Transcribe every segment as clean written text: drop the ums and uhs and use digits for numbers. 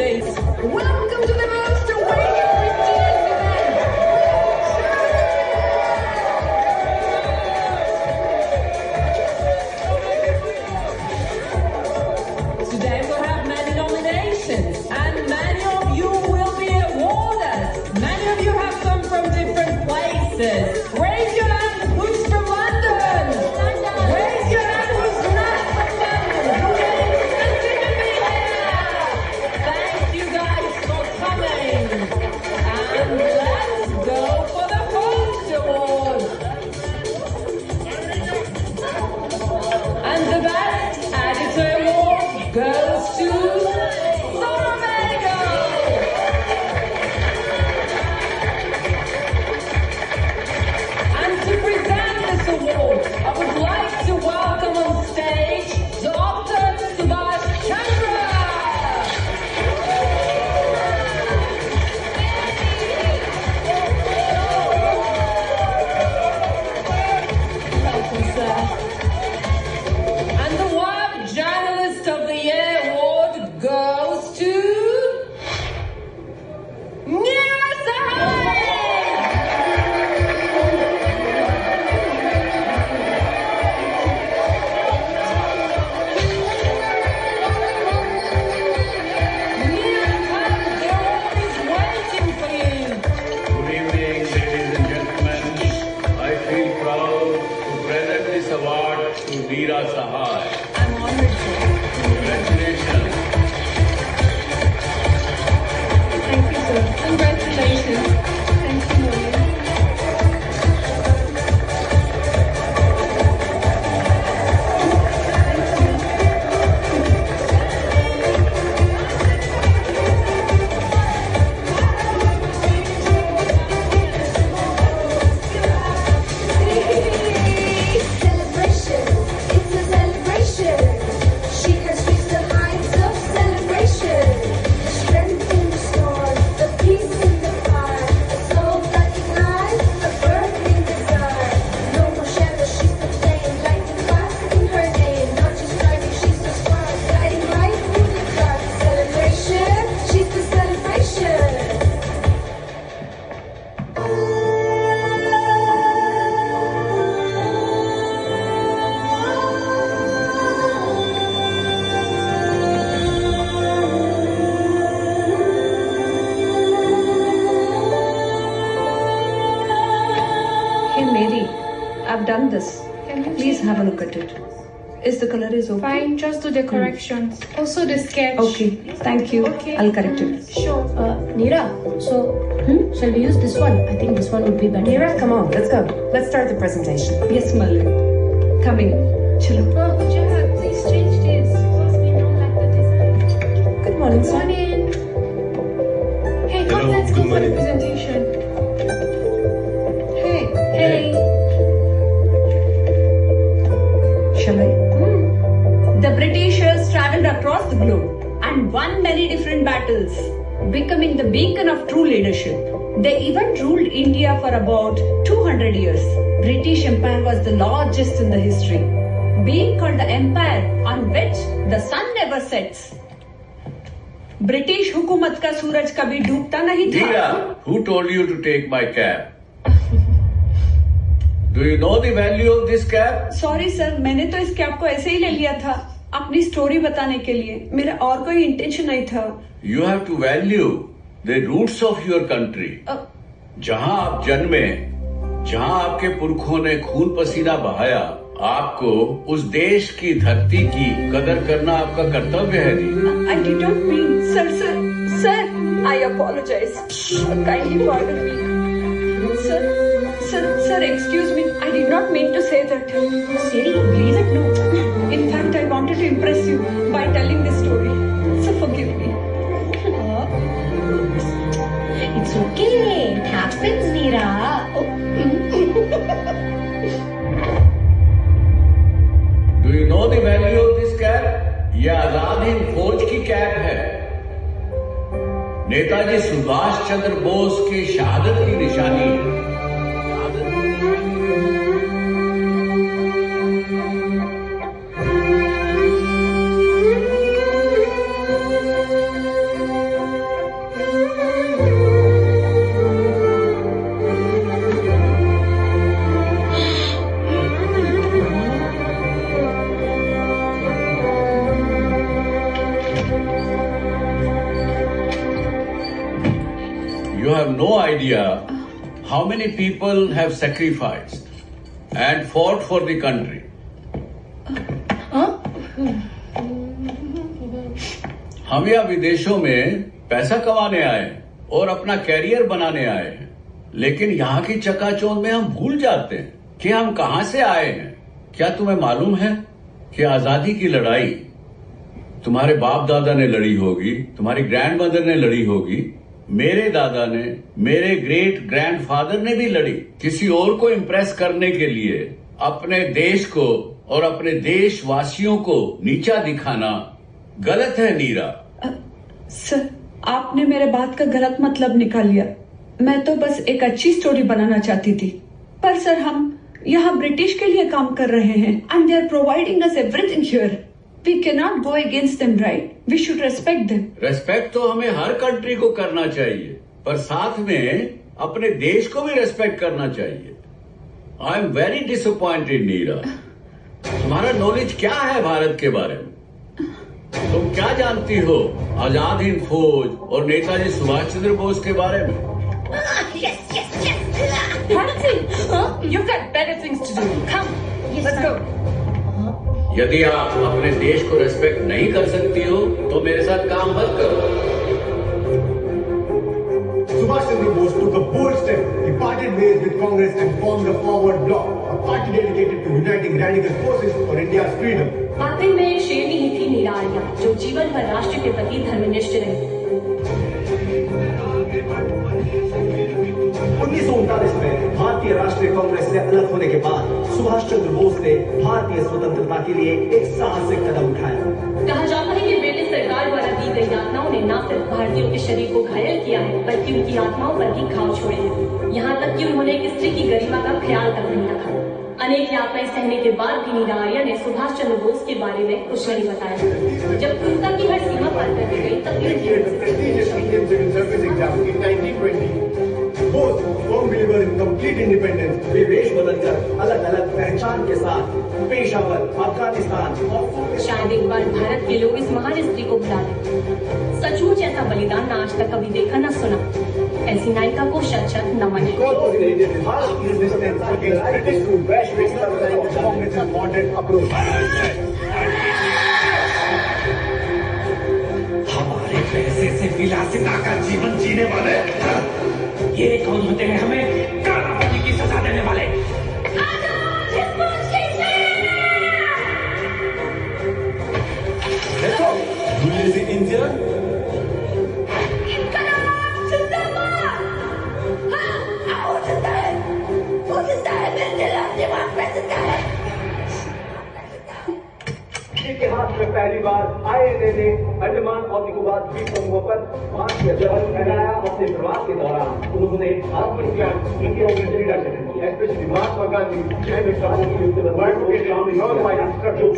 days. Welcome to the most awaited prestigious event. Today we have many nominations and many of you will be awarded. Many of you have come from different places. Raise your hand who's from London. Raise your hand who's not from London. Who is considered to be here? Thank you guys for coming. And let's go for the first award. And the best editor award goes to Zora Vega. And to present this award, I would like to welcome on stage Dr. Subhash Chandra. Welcome, sir. And the Web Journalist of the Year award goes to Neera Sahai. Neera, the award is waiting for you. Good evening, ladies and gentlemen. I feel proud to present this award to Neera Sahai. I'm honored, sir. Congratulations. Thank you, sir. Congratulations. Thank you, Maureen. Celebration, it's a celebration. She has reached the heights of celebration. The strength in the storm, the peace in the heart, a soul that ignites, a burning desire. No more shadows, she's the flame, light the fast in her name. Not just driving, she's the spark, guiding right through the dark. Celebration, she's the celebration. Hey Mary, I've done this. Please have a look at it. Is the color is okay? Fine, just do the corrections. Also the sketch. Okay, thank you. Okay. I'll correct it. Sure. Neera, so shall we use this one? I think this one would be better. Neera, come on, let's go. Let's start the presentation. Yes, Malli. Coming. Chalo. Jihad, please change this because we don't like the design. Good morning, sir. Morning. Hey, come, Hello, let's good go for the morning. presentation. Hey, Hey. shall I? The Britishers traveled across the globe and won many different battles, becoming the beacon of true leadership. They even ruled India for about 200 years. British Empire was the largest in the history, being called the empire on which the sun never sets. British हुकूमत का सूरज कभी डूबता नहीं था. Neera, who told you to take my cab? Do you know the value of this cab? Sorry sir, मैंने तो इस cab को ऐसे ही ले लिया था अपनी स्टोरी बताने के लिए. मेरा और कोई इंटेंशन नहीं था. You have to value the roots of your country. जहां आप जन्मे, जहां आपके पुरखों ने खून पसीना बहाया, आपको उस देश की धरती की कदर करना आपका कर्तव्य है नहीं. I did not mean, sir, I apologize. Kindly pardon me. Sir, excuse me. I did not mean to say that. Siri, please. No. In fact, I wanted to impress you by telling this story. So forgive me. It's okay. It happens, Neera. Do you know the value of this cab? ये आजाद हिंद फौज की cab है. नेताजी सुभाष चंद्र बोस की शहादत की निशानी है. You have no idea how many people have sacrificed and fought for the country. हम यहाँ विदेशों में पैसा कमाने आए हैं और अपना कैरियर बनाने आए हैं, लेकिन यहाँ की चकाचौंध में हम भूल जाते हैं कि हम कहाँ से आए हैं। क्या तुम्हें मालूम है कि आजादी की लड़ाई तुम्हारे बाप दादा ने लड़ी होगी, तुम्हारी ग्रैंड मदर ने लड़ी होगी, मेरे दादा ने, मेरे ग्रेट ग्रैंडफादर ने भी लड़ी। किसी और को इम्प्रेस करने के लिए अपने देश को और अपने देशवासियों को नीचा दिखाना गलत है नीरा। सर, आपने मेरे बात का गलत मतलब निकाल लिया। मैं तो बस एक अच्छी स्टोरी बनाना चाहती थी। पर सर, हम यहाँ ब्रिटिश के लिए काम कर रहे हैं and they are providing us everything here. We can not go against them, right? We should respect them. Respect तो हमें हर कंट्री को करना चाहिए, पर साथ में अपने देश को भी रेस्पेक्ट करना चाहिए। आई एम वेरी डिसअपॉइंटेड नीरा। तुम्हारा नॉलेज क्या है भारत के बारे में? तुम क्या जानती हो आजाद हिंद फौज और नेताजी सुभाष चंद्र बोस के बारे में? You've got better things to do. Come, let's go. यदि आप अपने देश को रेस्पेक्ट नहीं कर सकती हो तो मेरे साथ काम मत करो। Subhash Chandra Bose took a bold step. He parted ways with Congress and formed the Forward Bloc, a party dedicated to uniting radical forces for India's freedom. वाकई में एक शेरनी ही थी नीरा आर्या, जो जीवन भर राष्ट्र के प्रति धर्मनिष्ठ रही। 1939 में भारतीय राष्ट्रीय कांग्रेस से अलग होने के बाद सुभाष चंद्र बोस ने भारतीय स्वतंत्रता के लिए एक साहसिक कदम उठाया। कहा जाता है कि ब्रिटिश सरकार द्वारा दी गई यातनाओं ने न सिर्फ भारतीयों के शरीर को घायल किया है, बल्कि उनकी आत्माओं पर भी घाव छोड़े हैं। यहाँ तक कि उन्होंने एक स्त्री की गरिमा का ख्याल तक नहीं रखा। अनेक यातनाएं सहने के बाद भी नीरा आर्या ने सुभाष चंद्र बोस के बारे में कुछ नहीं बताया। जब क्रूरता की हर सीमा पार कर दी गई, Bose firm believer in complete independence, वे वेश बदलकर अलग अलग पहचान के साथ पेशावर, अफगानिस्तान और शायद एक बार भारत के लोग इस महान स्त्री को भुला दें। सचमुच ऐसा बलिदान न आज तक कभी देखा न सुना। ऐसी नायिका को शत-शत नमन है। हमारे पैसे से विलासिता का जीवन जीने वाले ये कौन होते हैं हमें काला पानी की सजा देने वाले? देखो, इंडिया इतिहास में पहली बार INA ने अंडमान और निकोबार द्वीप समूहों पर भारतीय जहाज फहराया। अपने प्रवास के दौरान उन्होंने महात्मा गांधी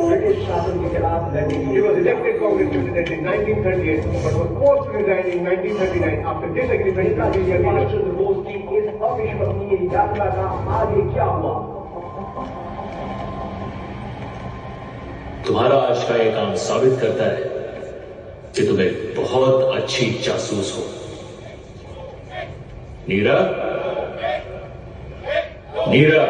ब्रिटिश शासन के खिलाफ लड़ने के लिए elected Congress president in 1938 but was forced to resign in 1939 after disagreement with Subhash Chandra Bose की इस अविश्वसनीय यात्रा का आगे क्या हुआ? तुम्हारा आज का ये काम साबित करता है कि तुम एक बहुत अच्छी जासूस हो। नीरा, नीरा,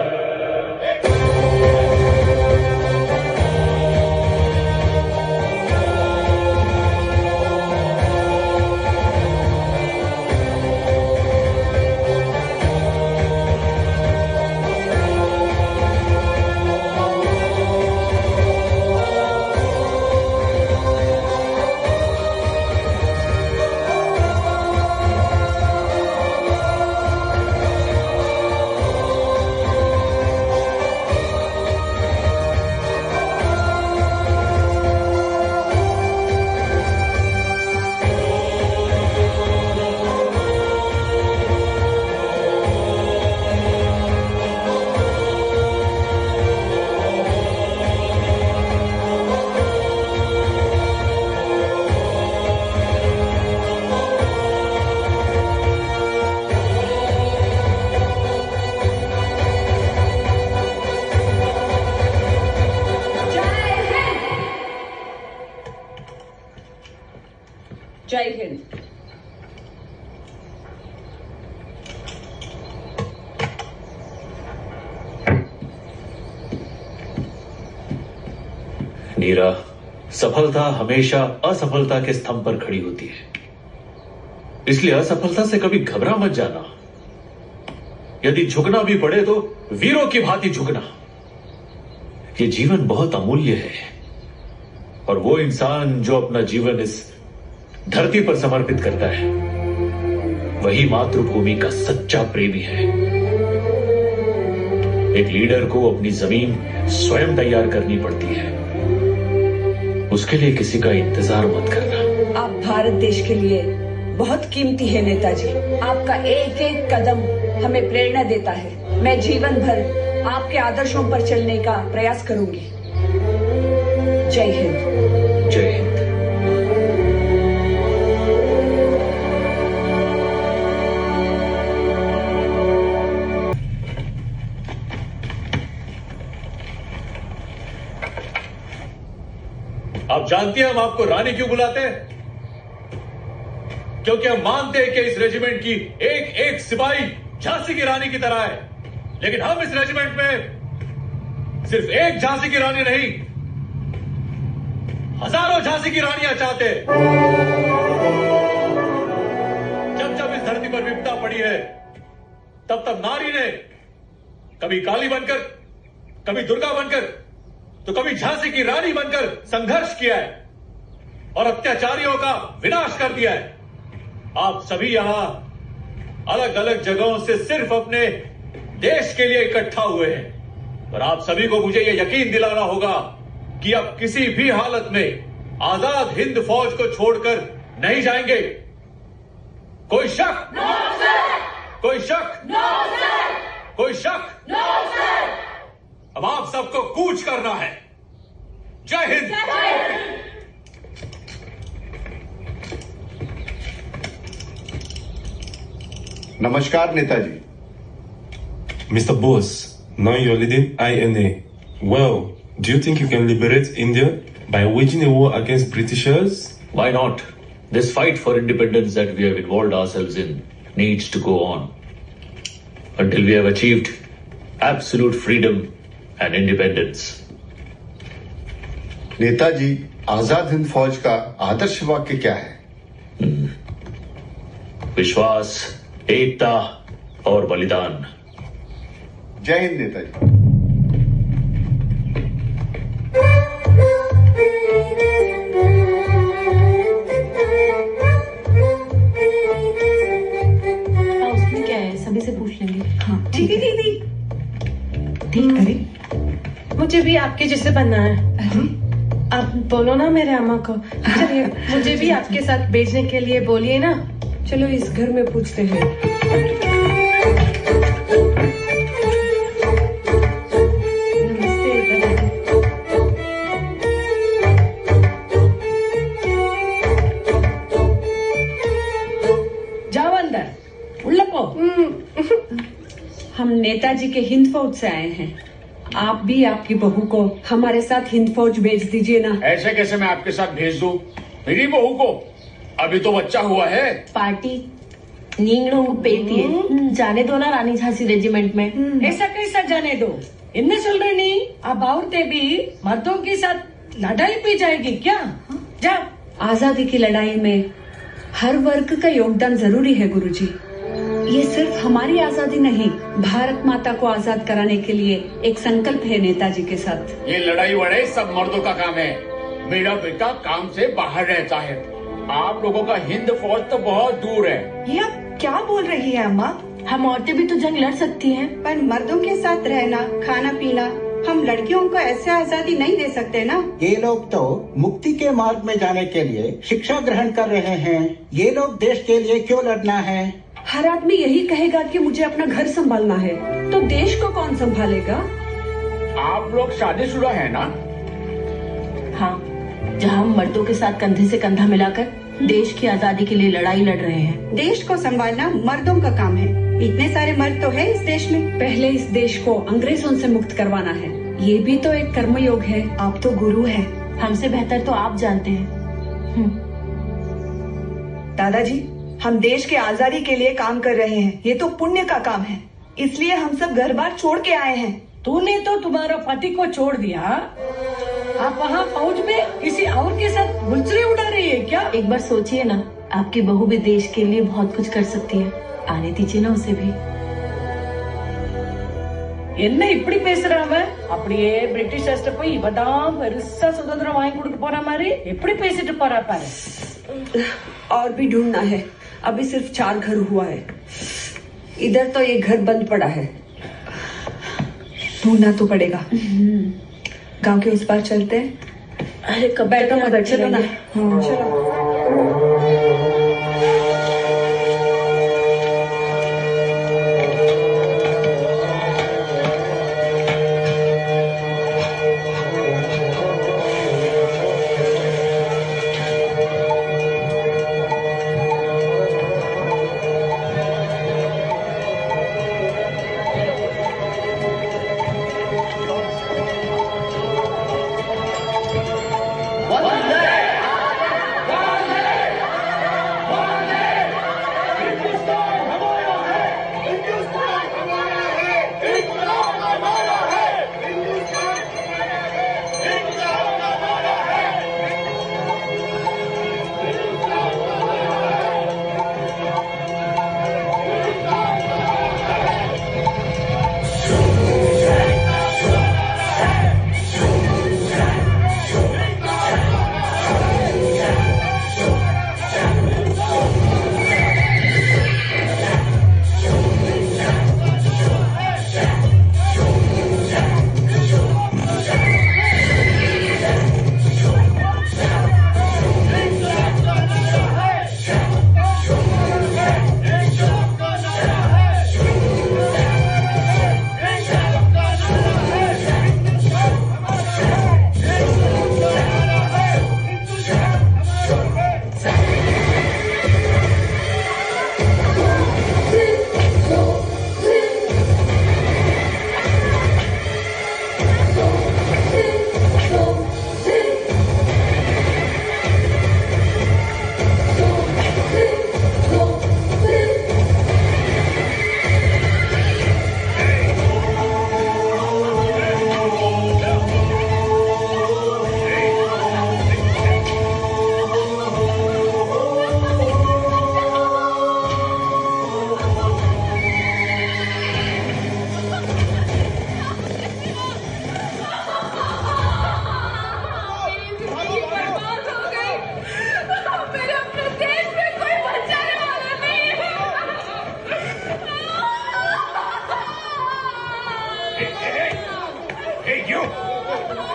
नीरा, सफलता हमेशा असफलता के स्तंभ पर खड़ी होती है, इसलिए असफलता से कभी घबरा मत जाना। यदि झुकना भी पड़े तो वीरों की भांति झुकना। ये जीवन बहुत अमूल्य है और वो इंसान जो अपना जीवन इस धरती पर समर्पित करता है वही मातृभूमि का सच्चा प्रेमी है। एक लीडर को अपनी जमीन स्वयं तैयार करनी पड़ती है, उसके लिए किसी का इंतजार मत करना। आप भारत देश के लिए बहुत कीमती है नेताजी। आपका एक एक कदम हमें प्रेरणा देता है। मैं जीवन भर आपके आदर्शों पर चलने का प्रयास करूंगी। जय हिंद। जय हिंद। आप जानती हैं हम आपको रानी क्यों बुलाते हैं? क्योंकि हम मानते हैं कि इस रेजिमेंट की एक एक सिपाही झांसी की रानी की तरह है, लेकिन हम इस रेजिमेंट में सिर्फ एक झांसी की रानी नहीं, हजारों झांसी की रानियां चाहते हैं। जब जब इस धरती पर विपदा पड़ी है तब तब नारी ने कभी काली बनकर, कभी दुर्गा बनकर, तो कभी झांसी की रानी बनकर संघर्ष किया है और अत्याचारियों का विनाश कर दिया है। आप सभी यहां अलग अलग जगहों से सिर्फ अपने देश के लिए इकट्ठा हुए हैं, और आप सभी को मुझे यह यकीन दिलाना होगा कि अब किसी भी हालत में आजाद हिंद फौज को छोड़कर नहीं जाएंगे। कोई शक? No sir. कोई शक? No sir. कोई शक? No sir. अब आप सबको कूच करना है। जय हिंद। नमस्कार Netaji. Mr. Bose, now you're leading INA. Well, do you think you can liberate India by waging a war against Britishers? Why not? This fight for independence that we have involved ourselves in needs to go on until we have achieved absolute freedom and independence. Netaji, Azad Hind फौज का आदर्श वाक्य क्या है? विश्वास, एकता और बलिदान। जय हिंद नेताजी। उसमें क्या है, सभी से पूछ लेंगे। हाँ ठीक है दीदी। ठीक अरे मुझे भी आपके जैसे बनना है। आप बोलो ना मेरे अम्मा को। चलिए मुझे भी आपके साथ भेजने के लिए बोलिए ना। चलो इस घर में पूछते हैं। नमस्ते दादाजी। जाओ अंदर, उल्लपो। हम नेताजी के हिंद फौज से आए हैं। आप भी आपकी बहू को हमारे साथ हिंद फौज भेज दीजिए ना। ऐसे कैसे मैं आपके साथ भेज दूं? मेरी बहू को अभी तो बच्चा हुआ है। पार्टी नींगड़ों पेती है। जाने दो ना रानी झांसी रेजिमेंट में। ऐसा कैसा जाने दो? इनने सुन रहे नहीं? अब औरतें भी मर्दों के साथ लड़ाई पे जाएगी क्या? जा। आजादी की लड़ाई में हर वर्ग का योगदान जरूरी है गुरुजी। ये सिर्फ हमारी आजादी नहीं, भारत माता को आजाद कराने के लिए एक संकल्प है नेताजी के साथ। ये लड़ाई वड़ाई सब मर्दों का काम है। मेरा बेटा काम से बाहर रहता है। आप लोगों का हिंद फौज तो बहुत दूर है। ये आप क्या बोल रही है अम्मा? हम औरतें भी तो जंग लड़ सकती हैं। पर मर्दों के साथ रहना, खाना पीना, हम लड़कियों को ऐसे आजादी नहीं दे सकते ना। ये लोग तो मुक्ति के मार्ग में जाने के लिए शिक्षा ग्रहण कर रहे हैं। ये लोग देश के लिए क्यों लड़ना है? हर आदमी यही कहेगा कि मुझे अपना घर संभालना है, तो देश को कौन संभालेगा? आप लोग शादीशुदा है ना? हाँ, जहाँ हम मर्दों के साथ कंधे से कंधा मिलाकर देश की आजादी के लिए लड़ाई लड़ रहे हैं। देश को संभालना मर्दों का काम है। इतने सारे मर्द तो है इस देश में। पहले इस देश को अंग्रेजों से मुक्त करवाना है। ये भी तो एक कर्मयोग है। आप तो गुरु है। हमसे बेहतर तो आप जानते हैं। दादाजी, हम देश के आजादी के लिए काम कर रहे हैं। ये तो पुण्य का काम है, इसलिए हम सब घर बार छोड़ के आए हैं। तूने तो तुम्हारा पति को छोड़ दिया, आप वहाँ फौज में किसी और के साथ गुलचरे उड़ा रही है क्या? एक बार सोचिए ना, आपकी बहू भी देश के लिए बहुत कुछ कर सकती है। आने दीजिए ना उसे भी। என்ன இப்படி பேசுறாம? அப்படியே பிரிட்டிஷர்ஸ்ட போய் இவதான் பெருசா சுதந்திரம் வாங்கி கொடுக்க போற மாதிரி எப்படி பேசிட்டு போறா பாரு. और भी ढूंढना है, अभी सिर्फ 4 घर हुआ है। इधर तो ये घर बंद पड़ा है, ढूंढना तो पड़ेगा। गांव के उस पार चलते हैं। अरे कब बैठो मत, चलो ना। चलो।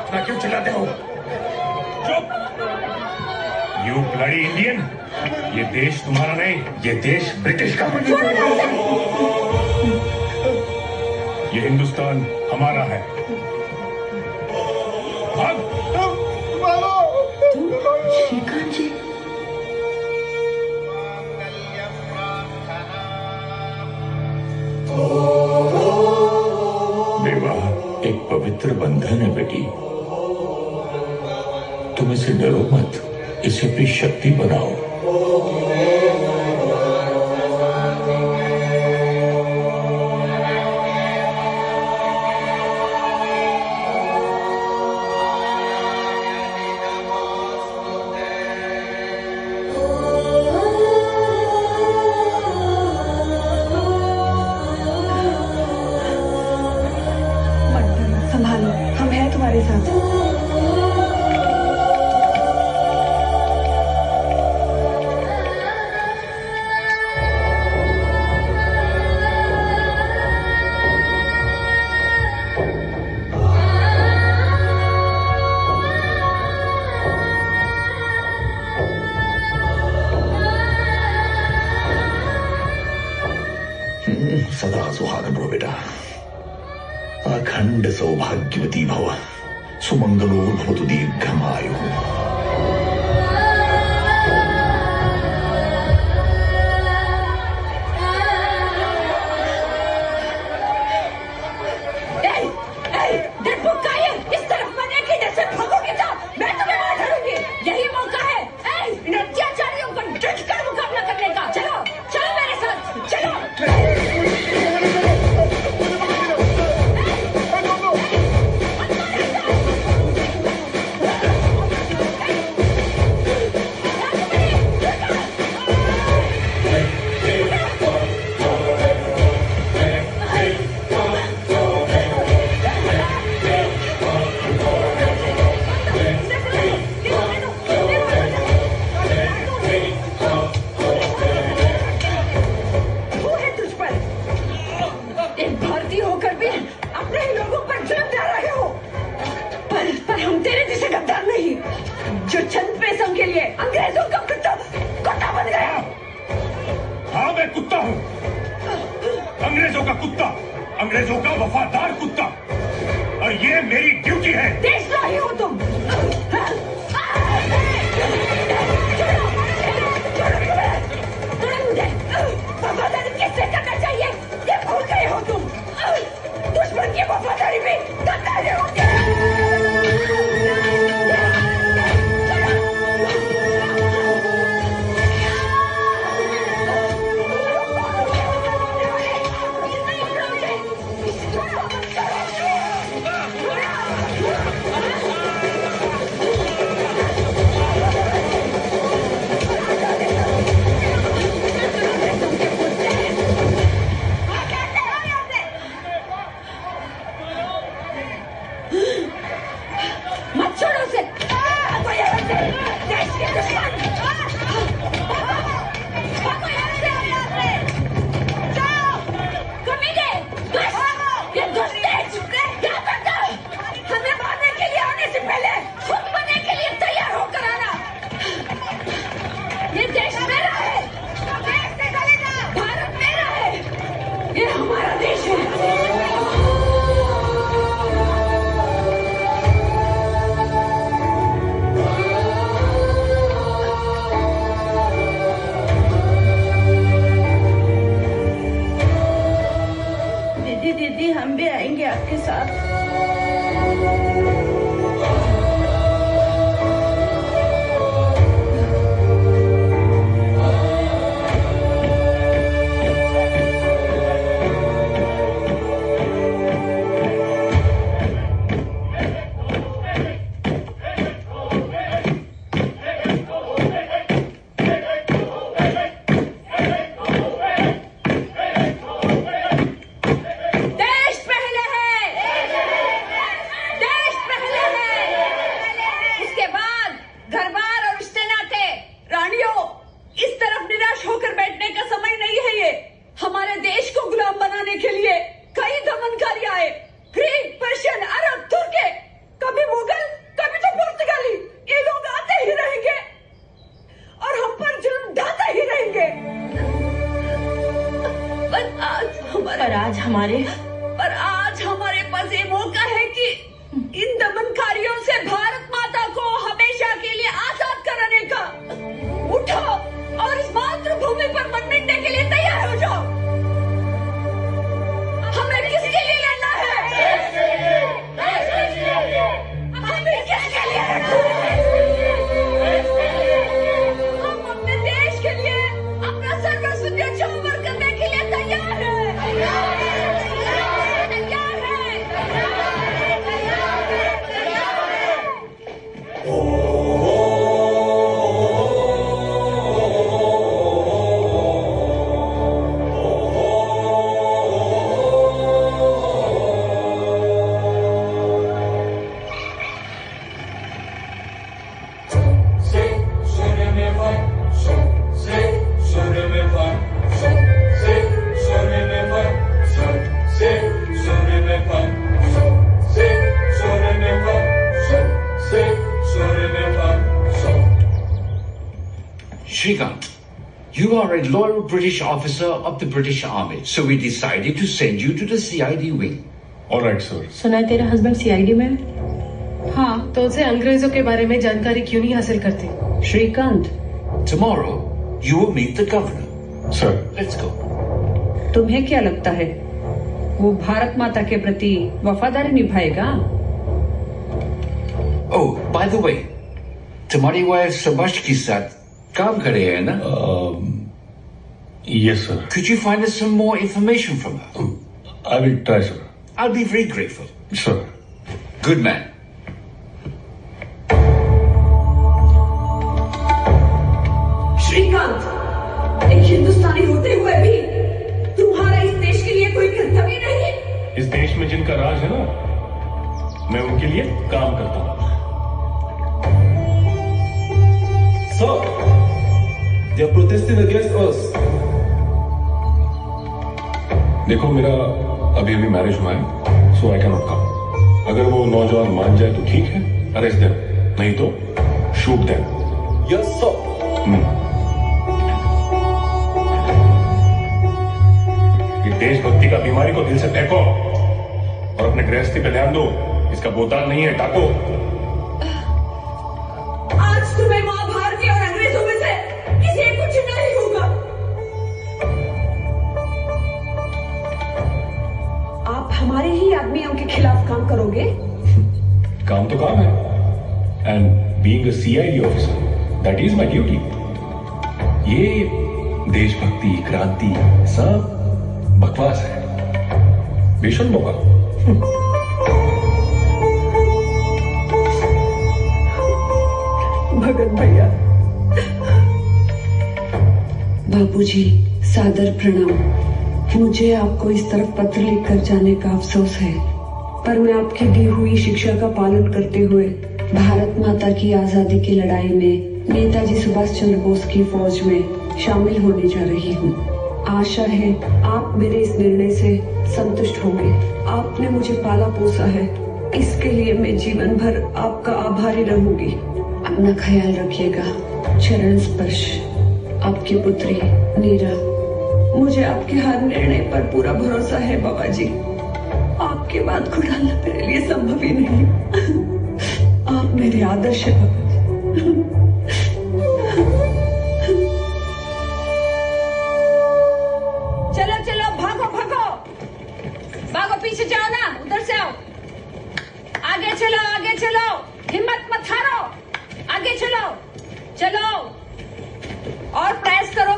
इतना क्यों चिल्लाते हो? चुप! You bloody Indian! ये देश तुम्हारा नहीं, ये देश ब्रिटिश का। ये हिंदुस्तान हमारा है। भाग! श्रीकांत जी, विवाह एक पवित्र बंधन है बेटी, तुम इसे डरो मत, इसे अपनी शक्ति बनाओ। संभालो, हम हैं तुम्हारे साथ। सदा सुहागन भव बेटा, अखंड सौभाग्यवती भव, सुमंगलो भवतु दीर्घमायुः। कुत्ता हूं, अंग्रेजों का कुत्ता, अंग्रेजों का वफादार कुत्ता, और ये मेरी ड्यूटी है। देशद्रोही हो तुम। वफादारी किससे करना चाहिए ये भूल गए हो तुम। दुश्मन की वफादारी भी गद्दारी होती है। दीदी हम भी आएंगे आपके साथ। पर आज हमारे पास ये मौका है कि इन दमनकारियों से भारत माता को हमेशा के लिए आजाद कराने का। उठो और इस मातृभूमि पर मन मिटने के लिए तैयार हो जाओ। हमें किसके लिए लड़ना है? हमें किसके लिए लड़ना है? हम अपने देश के लिए अपना सर्वस्व न्यौछावर करने के लिए तैयार हैं। Shrikant, you are a loyal British officer of the British Army, so we decided to send you to the CID wing. All right, sir. सुना है तेरा हस्बैंड सीआईडी में है? हाँ, तो उसे अंग्रेजों के बारे में जानकारी क्यों नहीं हासिल करती? Shrikant, tomorrow you will meet the governor. Sir. Let's go. तुम्हें क्या लगता है वो भारत माता के प्रति वफादारी निभाएगा? Oh, by the way, तुम्हारी वाइफ सबश के साथ काम कर रहे हैं ना? Yes, sir. Could you find us some more information from her? I will try, sir. I'll be very grateful. Sir. Good man. Shrikant, एक हिंदुस्तानी होते हुए भी तुम्हारा इस देश के लिए कोई कर्तव्य नहीं? इस देश में जिनका राज है ना, मैं उनके लिए काम करता हूँ। Sir, they are protesting against us. देखो मेरा अभी मैरिज हुआ है, सो आई कैन नॉट कम। अगर वो नौजवान मान जाए तो ठीक है, अरेस्ट देम, नहीं तो शूट देम। Yes, sir. देशभक्ति का बीमारी को दिल से फेंको और अपने गृहस्थी पे ध्यान दो। इसका बोताल नहीं है, टाको। आज तुम्हें मां भारती और अंग्रेजों में से किसी एक को चुनना ही होगा। आप हमारे ही आदमियों के खिलाफ काम करोगे? काम तो काम है, and being a CID officer that is my duty. ये देशभक्ति, क्रांति सब बकवास है, बेशर्मों का। भगत भैया, बापूजी, सादर प्रणाम। मुझे आपको इस तरफ पत्र लिखकर जाने का अफसोस है, पर मैं आपकी दी हुई शिक्षा का पालन करते हुए भारत माता की आजादी की लड़ाई में नेताजी सुभाष चंद्र बोस की फौज में शामिल होने जा रही हूँ। आशा है आप मेरे इस निर्णय से संतुष्ट होंगे। आपने मुझे पाला पोसा है, इसके लिए मैं जीवन भर आपका आभारी रहूंगी। अपना ख्याल रखिएगा। चरण स्पर्श, आपकी पुत्री नीरा। मुझे आपके हर निर्णय पर पूरा भरोसा है बाबा जी। आपकी बात को टालना मेरे लिए संभव ही नहीं। आप मेरे आदर्श हैं बाबा जी। चलो चलो, भागो भागो भागो, पीछे जाओ ना, उधर से आओ। आगे चलो, आगे चलो, हिम्मत मत हारो, आगे चलो चलो, और प्रयास करो,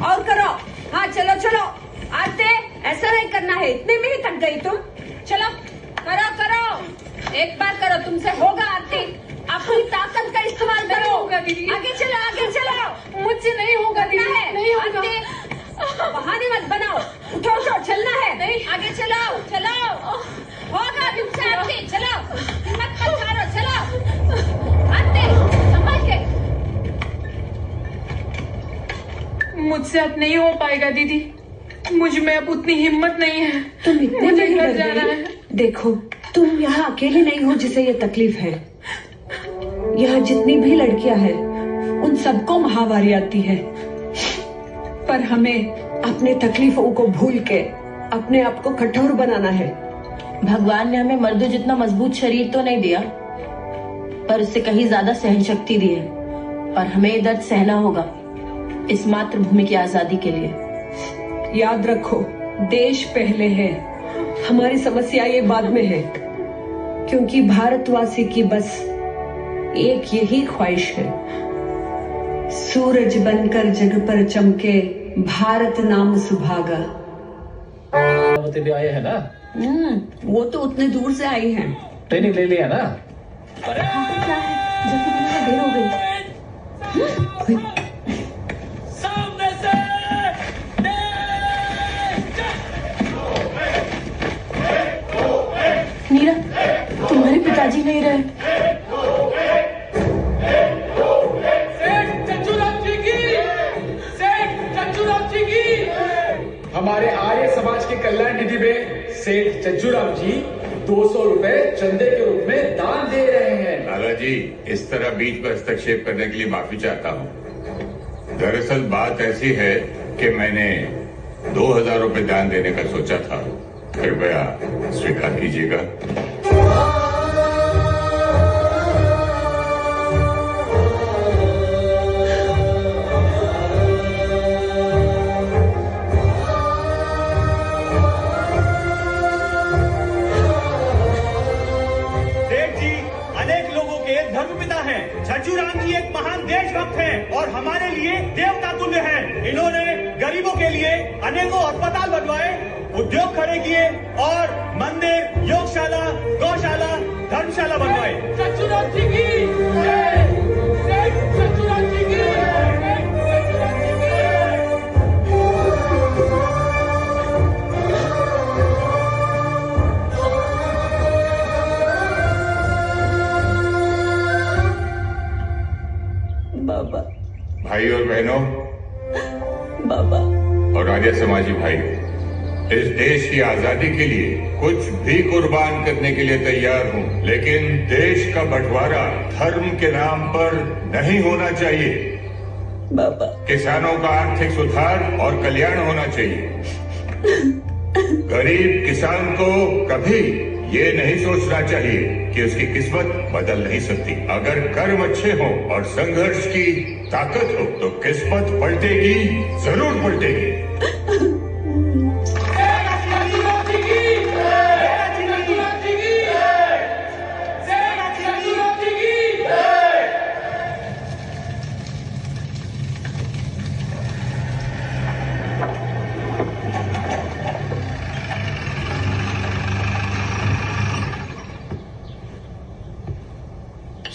और करो। हाँ चलो चलो, आते ऐसा नहीं करना है, इतने में ही थक गई तुम। चलो करो करो, एक बार करो, तुमसे होगा आरती। अपनी ताकत का इस्तेमाल करो। होगा दीदी, आगे चलो, आगे चलो। मुझसे नहीं होगा दीदी, नहीं होगा। बहाने मत बनाओ, उठो उठो, चलना है। नहीं, आगे चलो चलो, होगा तुमसे आरती। चलो, हिम्मत मत हारो, चलो आरती, संभाल के। मुझसे अब नहीं हो पाएगा दीदी, मुझ में अब उतनी हिम्मत नहीं है। तुम इतने मुझे नहीं घर डर जाना गई? है। देखो, तुम यहाँ अकेले नहीं हो जिसे ये तकलीफ है। यहाँ जितनी भी लड़कियां हैं, उन सबको महामारी आती है, पर हमें अपने तकलीफों को भूल के अपने आप को कठोर बनाना है। भगवान ने हमें मर्दों जितना मजबूत शरीर तो नहीं दिया, पर उससे कहीं ज्यादा सहन शक्ति दी है, और हमें ये दर्द सहना होगा इस मातृभूमि की आजादी के लिए। याद रखो, देश पहले है, हमारी समस्या ये बाद में है, क्योंकि भारतवासी की बस एक यही ख्वाहिश है, सूरज बनकर जग पर चमके भारत नाम सुभागा। भी आए हैं ना? वो तो उतने दूर से आई हैं। ट्रेनिंग ले लिया ना? क्या है, जल्दी बनाना, देर हो गई। नीरा, तुम्हारे पिताजी नहीं रहे। हमारे आर्य समाज के कल्याण निधि में सेठ चज्जूराम जी 200 रुपए चंदे के रूप में दान दे रहे हैं। दादाजी, इस तरह बीच में हस्तक्षेप करने के लिए माफी चाहता हूँ। दरअसल बात ऐसी है कि मैंने 2000 रुपए दान देने का सोचा था, कृपया स्वीकार कीजिएगा। छज्जूराम जी एक महान देशभक्त हैं और हमारे लिए देवता तुल्य हैं। इन्होंने गरीबों के लिए अनेकों अस्पताल बनवाए, उद्योग खड़े किए और मंदिर, योगशाला, गौशाला, धर्मशाला बनवाए। छज्जूराम जी की जय, छज्जूराम जी की बाबा। भाई और बहनों, बाबा और आर्य समाजी भाई, इस देश की आजादी के लिए कुछ भी कुर्बान करने के लिए तैयार हूँ, लेकिन देश का बंटवारा धर्म के नाम पर नहीं होना चाहिए। बाबा, किसानों का आर्थिक सुधार और कल्याण होना चाहिए। गरीब किसान को कभी ये नहीं सोचना चाहिए कि उसकी किस्मत बदल नहीं सकती। अगर कर्म अच्छे हो और संघर्ष की ताकत हो तो किस्मत पलटेगी, जरूर पलटेगी।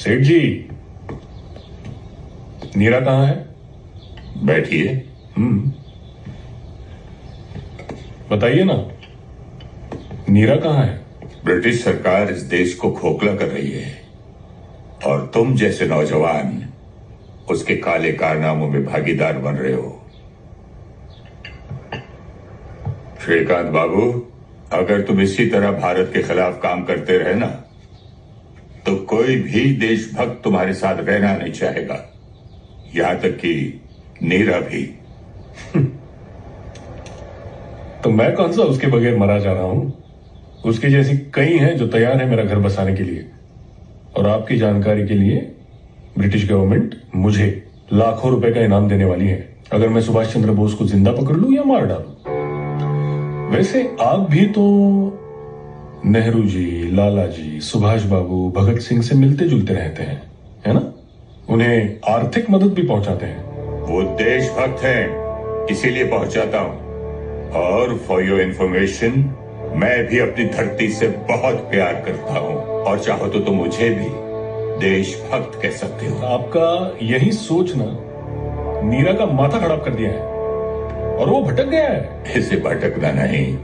सेठ जी, नीरा कहाँ है? बैठिए। बताइए ना, नीरा कहाँ है? ब्रिटिश सरकार इस देश को खोखला कर रही है और तुम जैसे नौजवान उसके काले कारनामों में भागीदार बन रहे हो। श्रीकांत बाबू, अगर तुम इसी तरह भारत के खिलाफ काम करते रहे ना तो कोई भी देशभक्त तुम्हारे साथ रहना नहीं चाहेगा, यहां तक कि नीरा भी। तो मैं कौन सा उसके बगैर मरा जा रहा हूं? उसके जैसी कई हैं जो तैयार है मेरा घर बसाने के लिए। और आपकी जानकारी के लिए ब्रिटिश गवर्नमेंट मुझे लाखों रुपए का इनाम देने वाली है अगर मैं सुभाष चंद्र बोस को जिंदा पकड़ लूं या मार डालूं। वैसे आप भी तो नेहरू जी, लाला जी, सुभाष बाबू, भगत सिंह से मिलते जुलते रहते हैं, है ना? उन्हें आर्थिक मदद भी पहुंचाते हैं। वो देशभक्त हैं, इसीलिए पहुंचाता हूं। और फॉर योर इंफॉर्मेशन, मैं भी अपनी धरती से बहुत प्यार करता हूं और चाहो तो तुम मुझे भी देशभक्त कह सकते हो। आपका यही सोचना नीरा का माथा खराब कर दिया है और वो भटक गया है। इसे भटकना नहीं,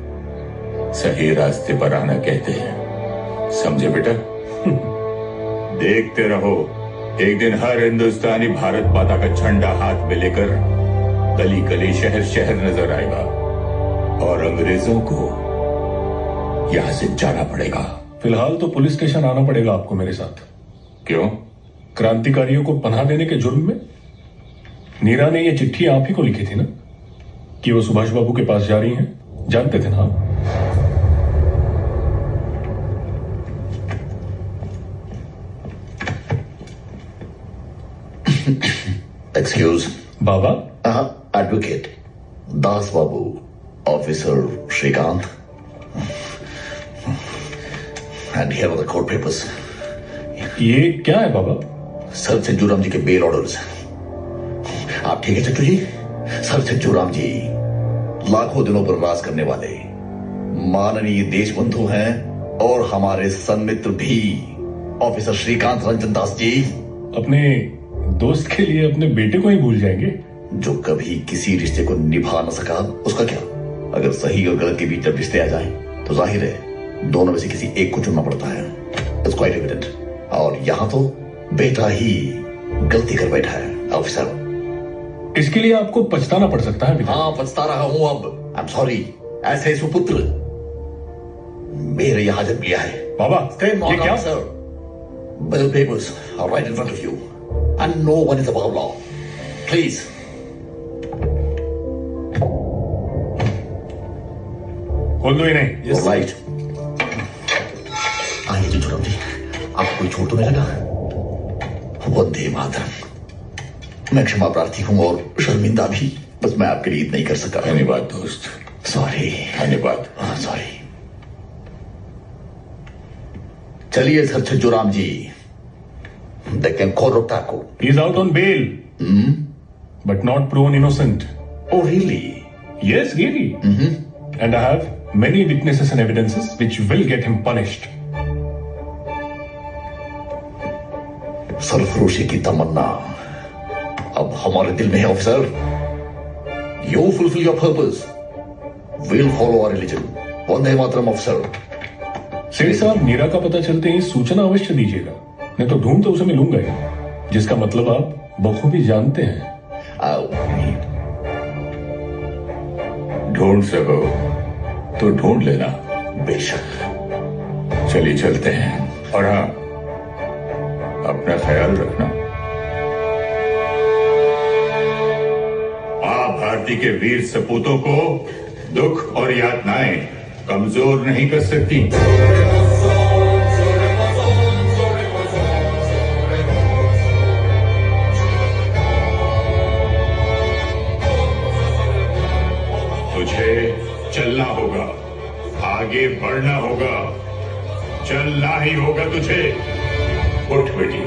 सही रास्ते पर आना कहते हैं, समझे बेटा? देखते रहो, एक दिन हर हिंदुस्तानी भारत माता का झंडा हाथ में लेकर गली गली शहर शहर नजर आएगा और अंग्रेजों को यहां से जाना पड़ेगा। फिलहाल तो पुलिस स्टेशन आना पड़ेगा आपको मेरे साथ। क्यों? क्रांतिकारियों को पनाह देने के जुर्म में। नीरा ने ये चिट्ठी आप ही को लिखी थी ना कि वो सुभाष बाबू के पास जा रही हैं, जानते थे ना आप? Excuse. Baba? Advocate. Das Babu. Officer Shrikant. And here are the court papers. ये क्या है बाबा? सर चज्जूराम जी के बेल ऑर्डर्स। आप ठीक है चच्चू जी? सर चज्जूराम जी लाखों दिनों पर राज करने वाले माननीय देशबंधु हैं और हमारे सन्मित्र भी ऑफिसर श्रीकांत रंजन दास जी। अपने दोस्त के लिए अपने बेटे को ही भूल जाएंगे? जो कभी किसी रिश्ते को निभा न सका उसका क्या? अगर सही और गलत के बीच जब रिश्ते आ जाएं, तो जाहिर है दोनों में से किसी एक को चुनना पड़ता है। It's quite evident. और यहाँ तो बेटा ही गलती कर बैठा है ऑफिसर। इसके लिए आपको पछताना पड़ सकता है। हाँ, पछता रहा हूँ अब। I am sorry. ऐसे सुपुत्र मेरे यहाँ जन्म लिया है। बाबा ये क्या? Sir, bill papers are right in front of you. And no one is above law. Please. खोल दो इन्हें। Yes, right. आइए चंचूराम जी, आपको कोई चोट तो नहीं लगा? वंदे मातरम। मैं क्षमा प्रार्थी हूँ और शर्मिंदा भी, बस मैं आपके लिए नहीं कर सका। धन्यवाद दोस्त। सॉरी। धन्यवाद। सॉरी। चलिए सर चंचूराम जी, देखते हैं कौन रोकता आपको। He is out on bail, but not proven innocent. Oh really? Yes, really. And I have many witnesses and evidences which will get him punished. सरफरोशी की तमन्ना अब हमारे दिल में है officer. You fulfill your purpose. We'll follow our religion. Vande Mataram officer. सेठ साहब, नीरा का पता चलते ही सूचना अवश्य दीजिएगा, नहीं तो ढूंढ तो उसे मिलूंगा ही, जिसका मतलब आप बखूबी जानते हैं। ढूंढ सको तो ढूंढ लेना। बेशक। चलिए चलते हैं। और हाँ, अपना ख्याल रखना। आप भारती के वीर सपूतों को दुख और यातनाएं कमजोर नहीं कर सकती। तुझे चलना होगा, आगे बढ़ना होगा, चलना ही होगा तुझे। उठ बेटी।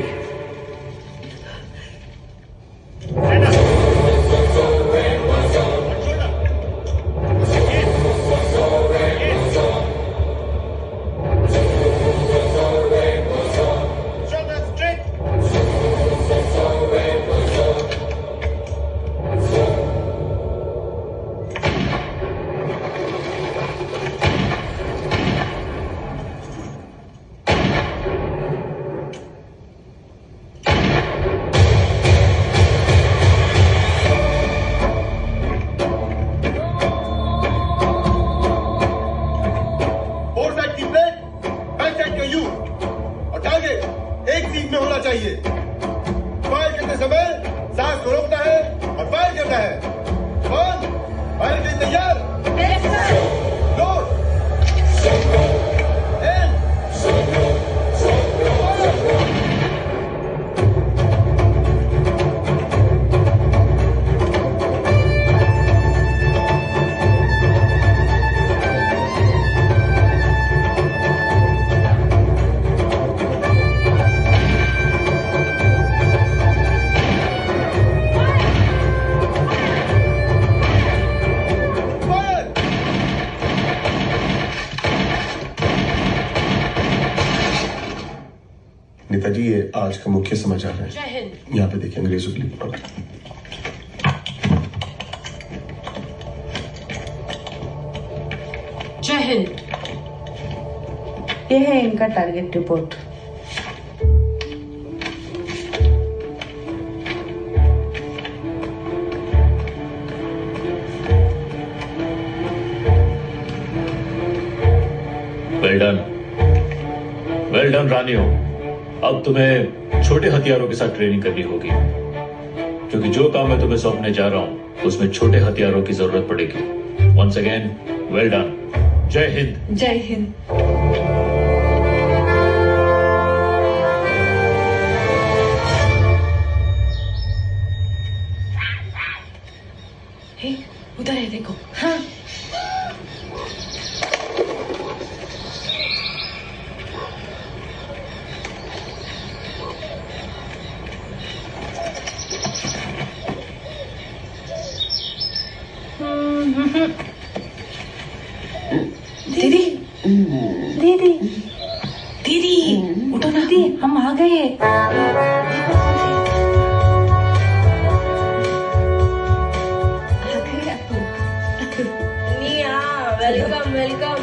नेताजी, ये आज का मुख्य समाचार है। जय हिंद। यहाँ पे देखिए अंग्रेजों की रिपोर्ट। जय हिंद। ये है इनका टारगेट रिपोर्ट। वेल डन रानियों। अब तुम्हें छोटे हथियारों के साथ ट्रेनिंग करनी होगी, क्योंकि जो काम मैं तुम्हें सौंपने जा रहा हूं उसमें छोटे हथियारों की जरूरत पड़ेगी। Once again well done. जय हिंद। जय हिंद। हे, उधर है देखो। हाँ। दीदी दीदी दीदी उठो ना। दीदी हम आ गए। Welcome welcome.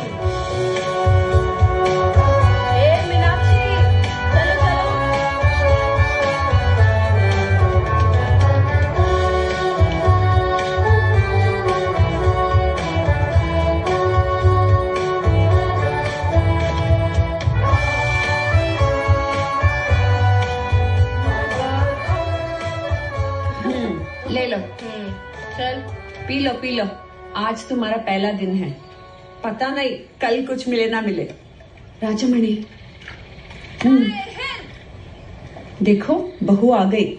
ले लो। चल पी लो पी लो। आज तुम्हारा पहला दिन है, पता नहीं कल कुछ मिले ना मिले। राजमणि, देखो बहू आ गई।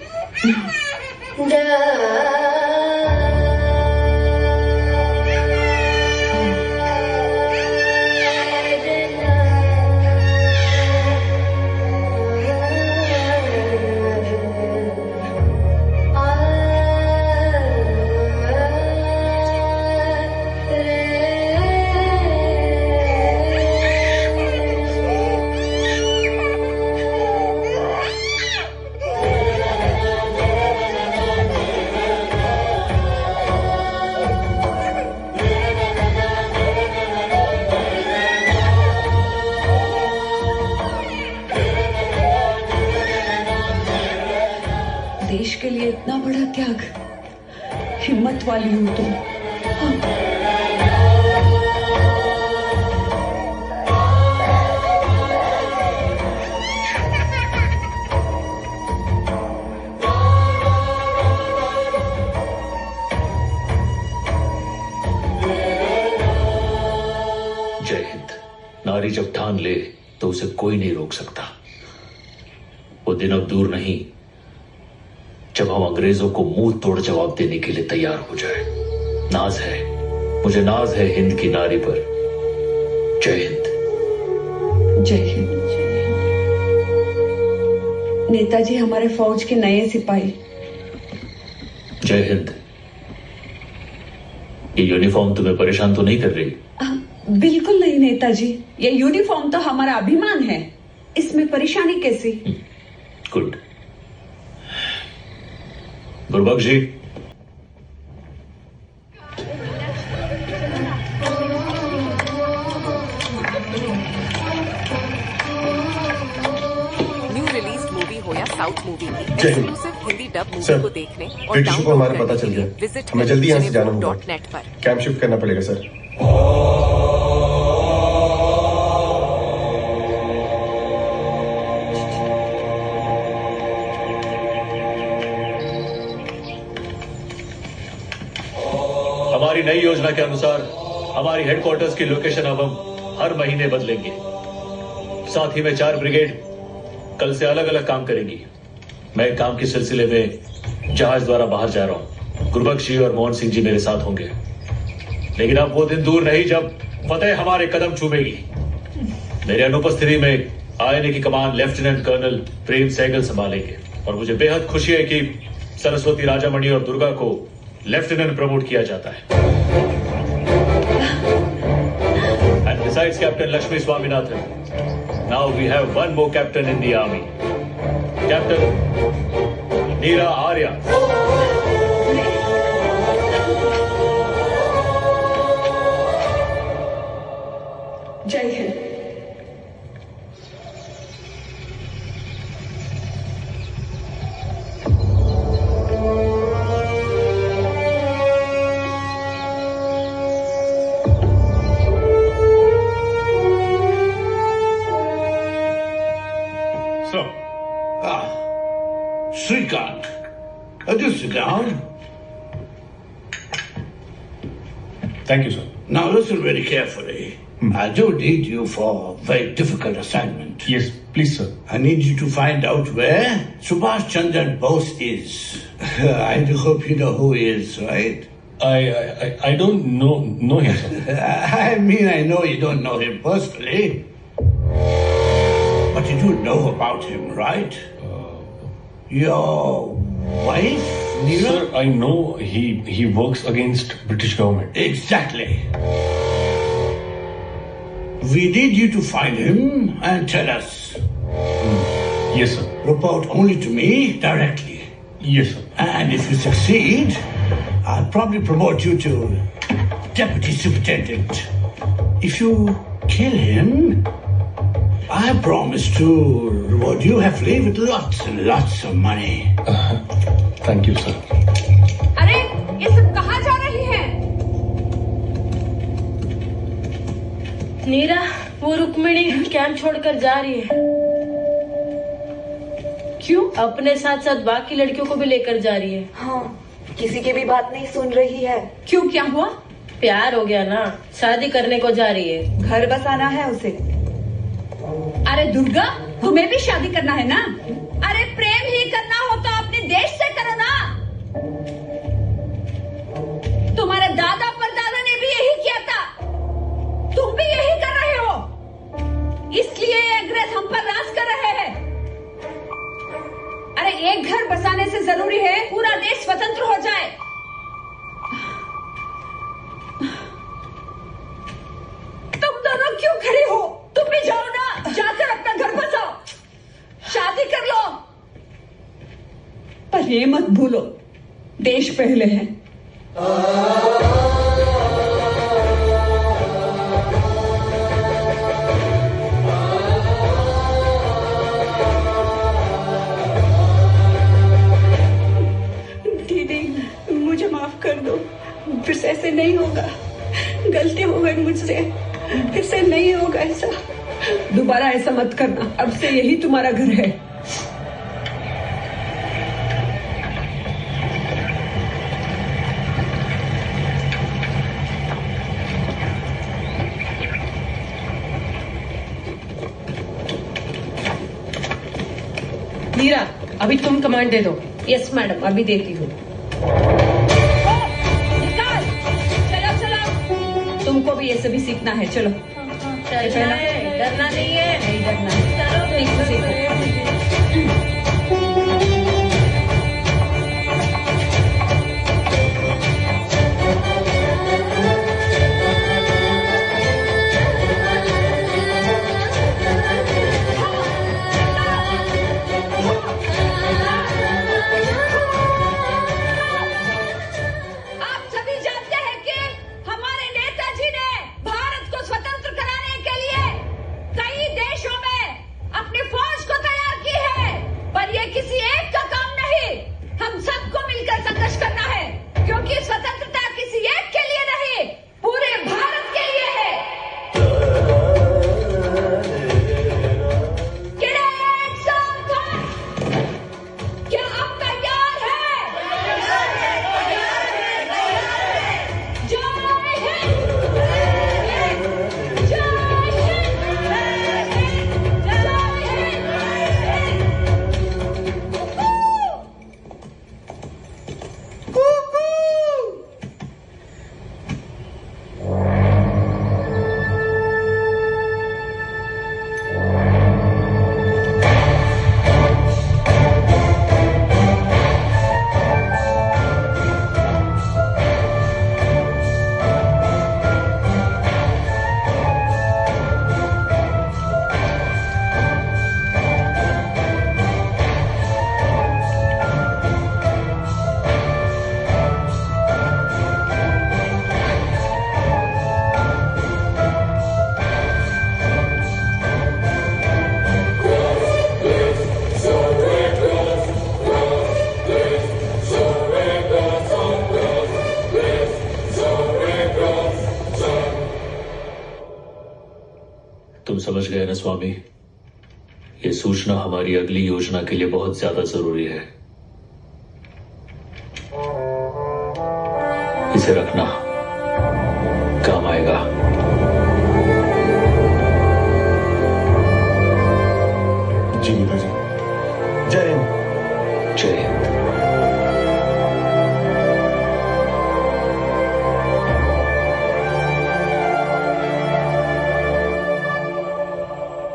देश के लिए इतना बड़ा त्याग, हिम्मत वाली हूं तुम। नारी जब ठान ले तो उसे कोई नहीं रोक सकता। वो दिन अब दूर नहीं जब हम अंग्रेजों को मुंह तोड़ जवाब देने के लिए तैयार हो जाए। नाज है, मुझे नाज है हिंद की नारी पर। जय हिंद। जय हिंद। नेताजी हमारे फौज के नए सिपाही। जय हिंद। ये यूनिफॉर्म तुम्हें परेशान तो नहीं कर रही? बिल्कुल नहीं नेताजी, ये यूनिफॉर्म तो हमारा अभिमान है, इसमें परेशानी कैसी? गुड। गुरबख्श जी, न्यू रिलीज मूवी हो या साउथ मूवी की जय Hind. Exclusive Hindi dub movie sir, को देखने और ब्रिटिशों को हमारा पता चल गया। विजिट हमें जल्दी यहाँ से जाना होगा। .net पर। कैंप शिफ्ट करना पड़ेगा सर। हमारी नई योजना के अनुसार हमारी हेडक्वार्टर्स की लोकेशन अब हम हर महीने बदलेंगे। साथ ही में 4 ब्रिगेड कल से अलग अलग काम करेंगी। मैं काम के सिलसिले में जहाज द्वारा बाहर जा रहा हूं। गुरबख्श जी और मोहन सिंह जी मेरे साथ होंगे। लेकिन अब वो दिन दूर नहीं जब फतेह हमारे कदम चूमेगी। मेरे अनुपस्थिति में आईएनए की कमान लेफ्टिनेंट कर्नल प्रेम सहगल संभालेंगे और मुझे बेहद खुशी है कि सरस्वती, राजामणि और दुर्गा को लेफ्टिनेंट प्रमोट किया जाता है। And besides Captain Lakshmi Swaminathan, now we have one more captain in the army, Captain Neera Arya. जय Hind. Srikant, just sit down. Thank you, sir. Now listen very carefully. I do need you for a very difficult assignment. Yes, please, sir. I need you to find out where Subhash Chandra Bose is. I do hope you know who he is, right? I don't know him, sir. I mean, I know you don't know him personally, but you do know about him, right? Your wife, Neera? Sir, I know he works against British government. Exactly. We need you to find him and tell us. Yes, sir. Report only to me directly. Yes, sir. And if you succeed, I'll probably promote you to deputy superintendent. If you kill him, I promise to reward you heavily with lots and lots of money. Thank you, sir. अरे ये सब कहाँ जा रही हैं? नीरा, वो Rukmini camp छोड़कर जा रही है। क्यों? अपने साथ साथ बाकी लड़कियों को भी लेकर जा रही है। हाँ, किसी की भी बात नहीं सुन रही है। क्यों, क्या हुआ? प्यार हो गया ना, शादी करने को जा रही है। घर बसाना है उसे। अरे दुर्गा, तुम्हें भी शादी करना है ना? अरे प्रेम ही करना हो तो अपने देश से करो ना। तुम्हारे दादा परदादा ने भी यही किया था, तुम भी यही कर रहे हो, इसलिए ये अंग्रेज हम पर राज कर रहे हैं। अरे एक घर बसाने से जरूरी है पूरा देश स्वतंत्र हो जाए। तुम दोनों क्यों खड़े हो? तुम भी जाओ ना, जाकर अपना घर बसाओ, शादी कर लो। पर ये मत भूलो, देश पहले है। दीदी, मुझे माफ कर दो, फिर से ऐसे नहीं होगा। गलती हो गई मुझसे, फिर से नहीं होगा ऐसा। दोबारा ऐसा मत करना, अब से यही तुम्हारा घर है। मीरा, अभी तुम कमांड दे दो। यस मैडम, अभी देती हूँ। निकाल, चलो चलो, तुमको भी ये सभी सीखना है। चलो डरना नहीं है, नहीं डरना है। चलो सीखो। तुम समझ गए ना स्वामी, ये सूचना हमारी अगली योजना के लिए बहुत ज्यादा जरूरी है। इसे रखना, काम आएगा। जी नेताजी। जय हिंद। जय Hind.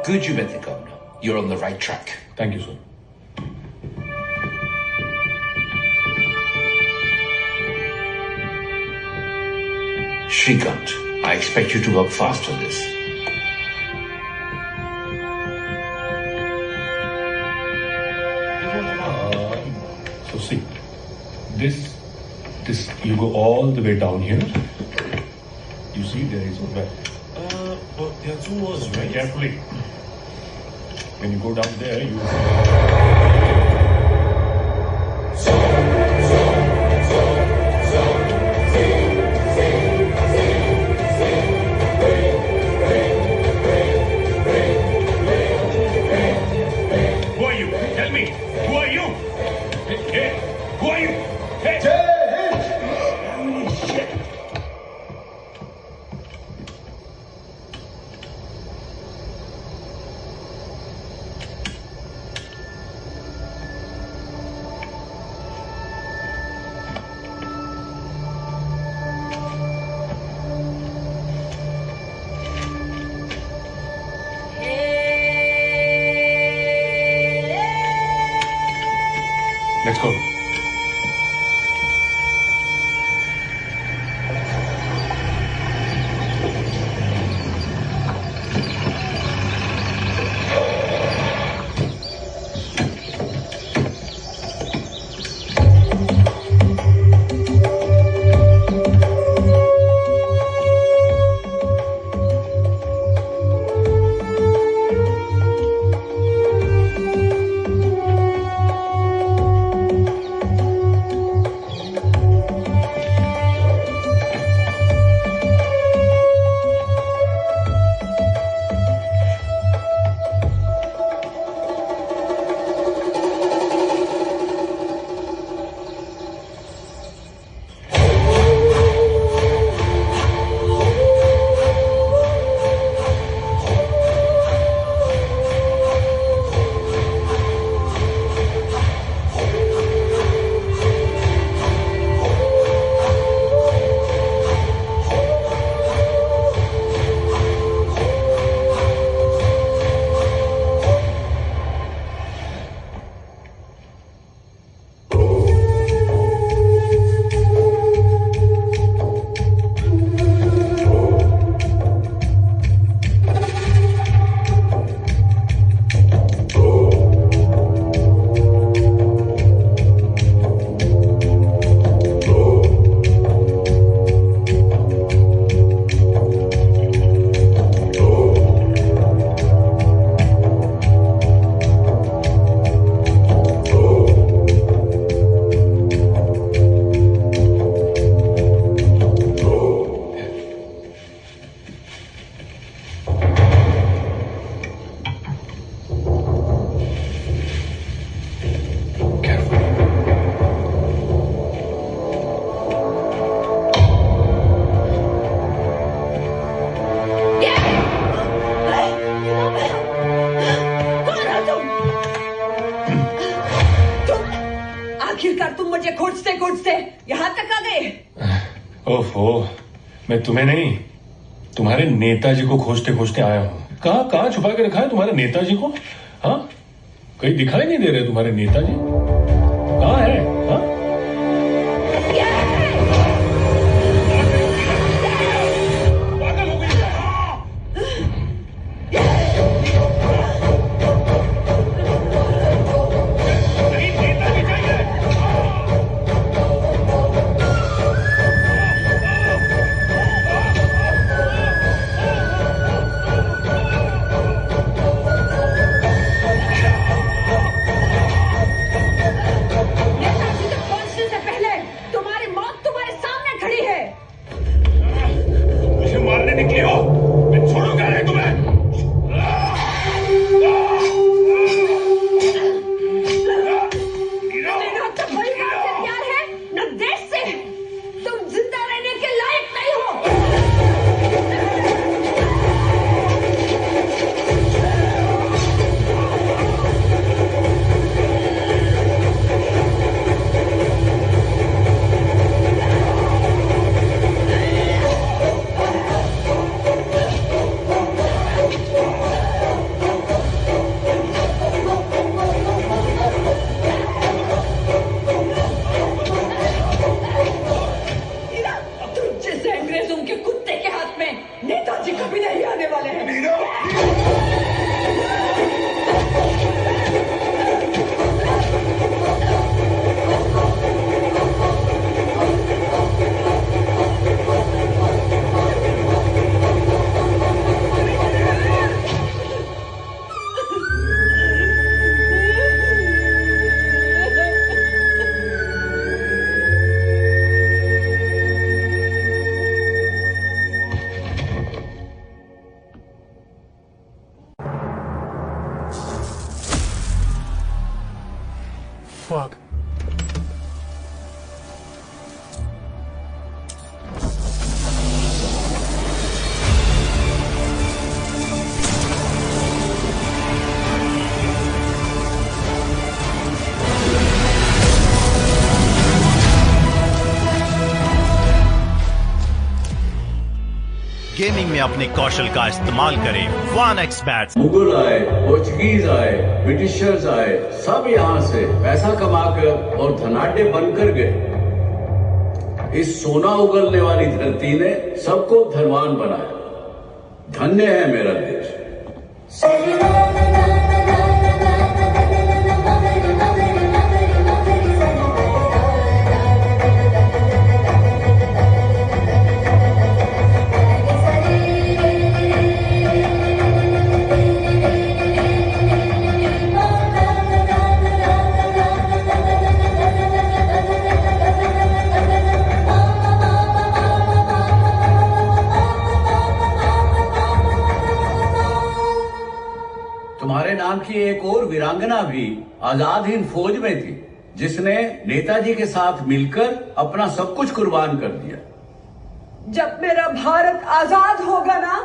Good, you met the governor. You're on the right track. Thank you, sir. Shrikant, I expect you to work fast on this. So see, this, you go all the way down here. You see there is a well. But there are two walls, right? Carefully. When you go down there, you will Who are you? Tell me. Who are you? Hey, who are you? Hey. Shit. मुझसे यहाँ तक आ गए। ओहो, मैं तुम्हें नहीं, तुम्हारे नेताजी को खोजते खोजते आया हूँ। कहाँ छुपा के रखा है तुम्हारे नेताजी को? हाँ, कहीं दिखाई नहीं दे रहे तुम्हारे नेताजी? कहाँ है? हाँ? Fuck. गेमिंग में अपने कौशल का इस्तेमाल करें 1x बैट्स। मुगल आए, पोर्चुगीज आए, ब्रिटिशर्स आए, सब यहाँ से पैसा कमाकर और धनाढ्य बनकर गए। इस सोना उगलने वाली धरती ने सबको धनवान बनाया। धन्य है मेरा देश। तुम्हारे नाम की एक और वीरांगना भी आजाद हिंद फौज में थी, जिसने नेताजी के साथ मिलकर अपना सब कुछ कुर्बान कर दिया। जब मेरा भारत आजाद होगा ना,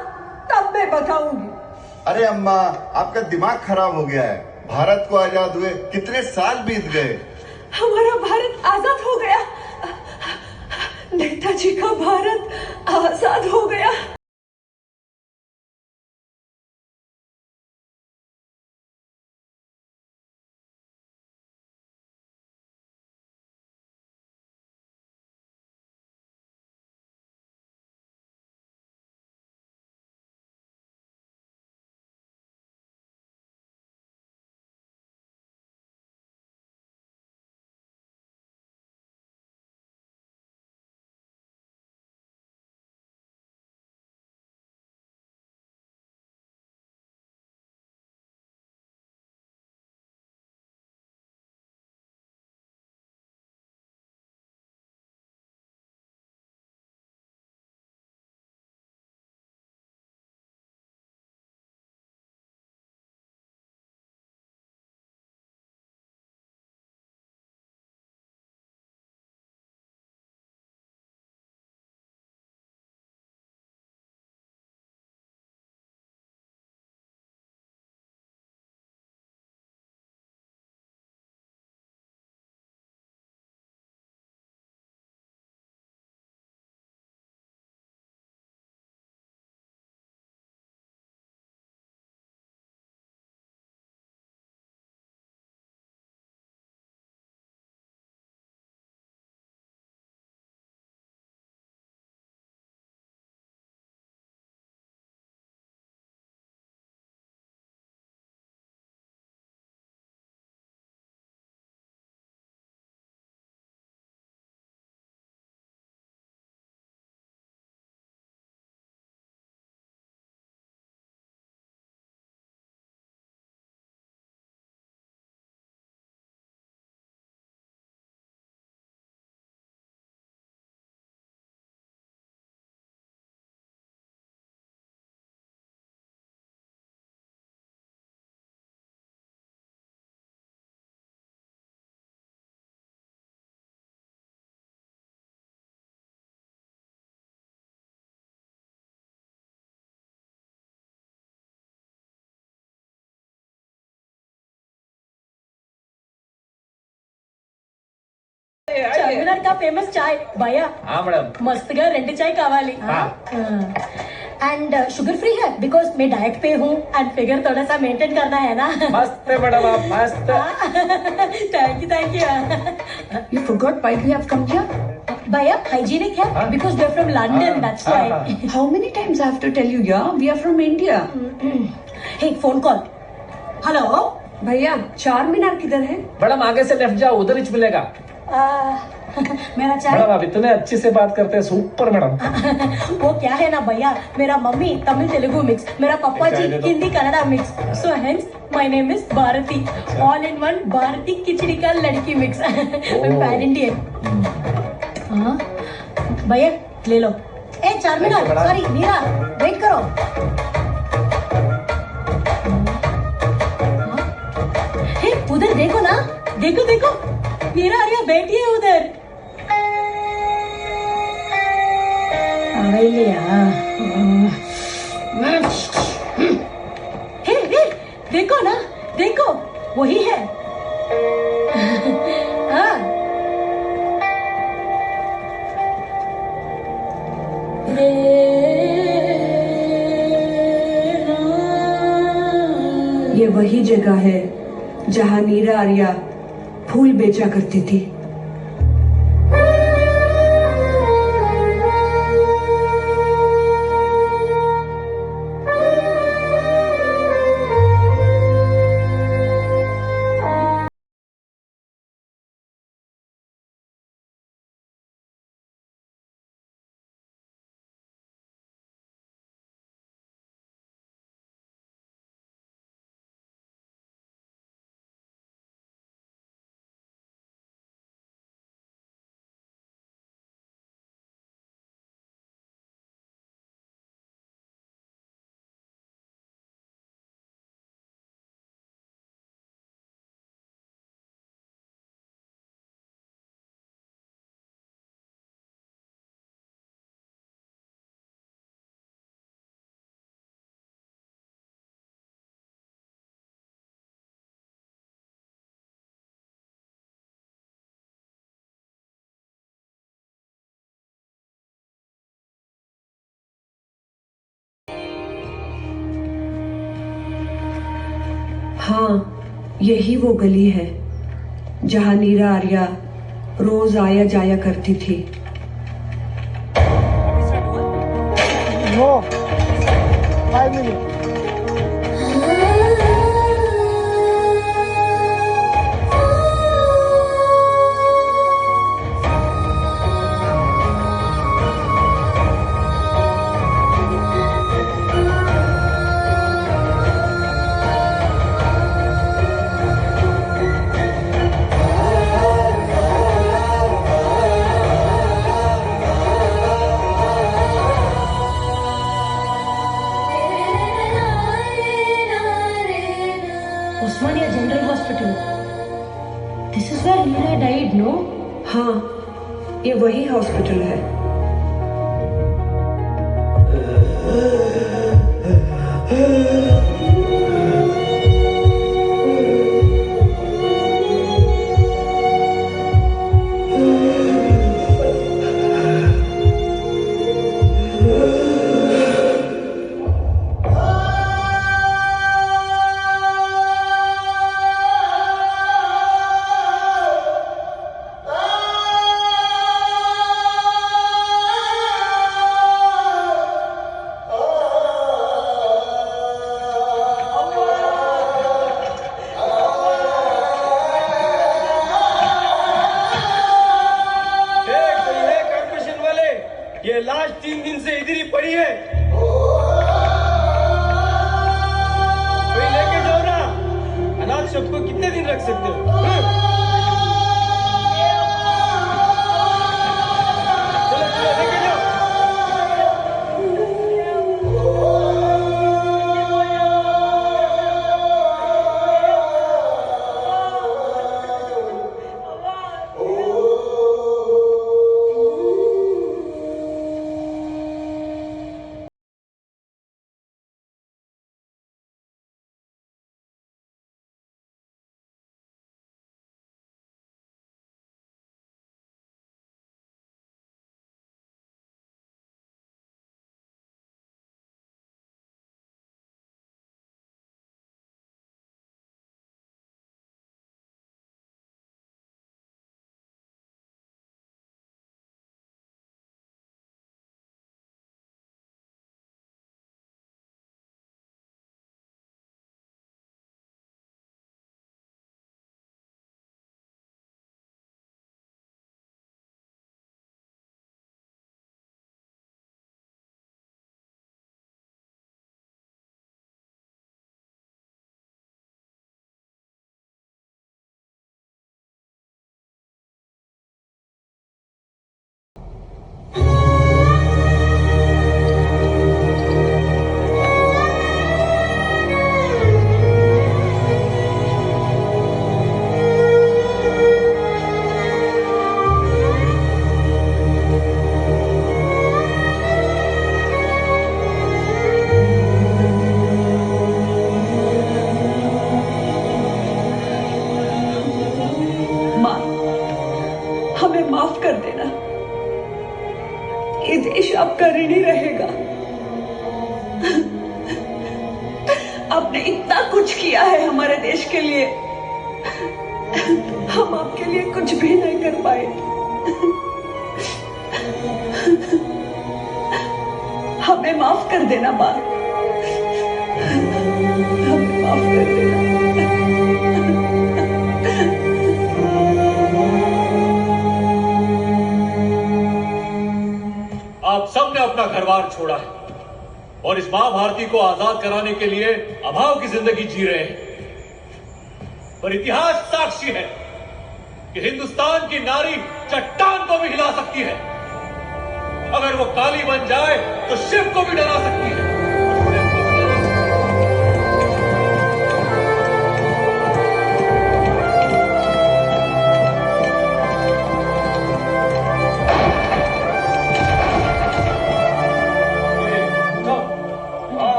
तब मैं बताऊंगी। अरे अम्मा, आपका दिमाग खराब हो गया है। भारत को आजाद हुए कितने साल बीत गए। हमारा भारत आजाद हो गया, नेताजी का भारत आजाद हो गया। చార్మినార్ का फेमस चाय भैया मैडम मस्तगा 2 चाय कावाली एंड शुगर फ्री है बिकॉज मैं डाइट पे हूँ एंड फिगर थोड़ा सा मेंटेन करना है ना मस्त है मैडम आप मस्त thank you You forgot why we have come here? भैया हाइजीनिक है because we are from London that's why How many times I have to tell you, yeah? We are from India. Hey phone call hello भैया चार मीनार किधर है? Madam आगे से left जाओ उधर ही मिलेगा मेरा चाय मैडम आप इतने अच्छे से बात करते हैं सुपर मैडम वो क्या है ना भैया मेरा मम्मी तमिल तेलुगु मिक्स मेरा पापा जी Hindi Kannada mix so hence my name is Bharti all in one Bharti khichdi का लड़की मिक्स पैन इंडियन भैया ले लो ए चारमीनार सॉरी मीरा वेट करो हे उधर देखो ना देखो देखो मीरा अरिया बैठी है उधर हे देखो ना देखो वही है हाँ ये वही जगह है जहाँ नीरा आर्या फूल बेचा करती थी। हाँ यही वो गली है जहाँ नीरा आर्या रोज आया जाया करती थी। No, 5 minutes. Osmania General Hospital. This is where Meera died, no? हाँ ये वही हॉस्पिटल है। ये लास्ट 3 दिन से इधर ही पड़ी है कोई लेके जाओ ना अनाथ शब्द को कितने दिन रख सकते हो आपने इतना कुछ किया है हमारे देश के लिए, हम आपके लिए कुछ भी नहीं कर पाए। हमें माफ कर देना माँ, हमें माफ कर देना। आप सबने अपना घरबार छोड़ा है और इस मां भारती को आजाद कराने के लिए अभाव की जिंदगी जी रहे हैं, पर इतिहास साक्षी है कि हिंदुस्तान की नारी चट्टान को भी हिला सकती है। अगर वो काली बन जाए तो शिव को भी डरा सकती है।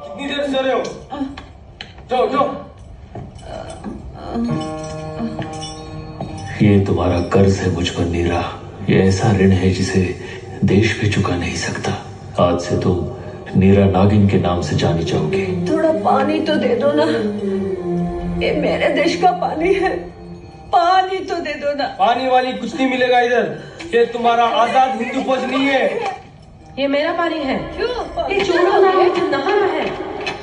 कितनी देर से रहे हो? जाओ जाओ। ये तुम्हारा कर्ज है मुझ पर नीरा, ये ऐसा ऋण है जिसे देश भी चुका नहीं सकता। आज से तुम नीरा नागिन के नाम से जानी जाओगी। थोड़ा पानी तो दे दो ना, ये मेरे देश का पानी है, पानी तो दे दो ना। पानी वाली कुछ नहीं मिलेगा इधर, ये तुम्हारा आजाद हिंदू फौज नहीं है। ये मेरा पानी है। क्यों? ये छोड़ो ना, ये नहाना है,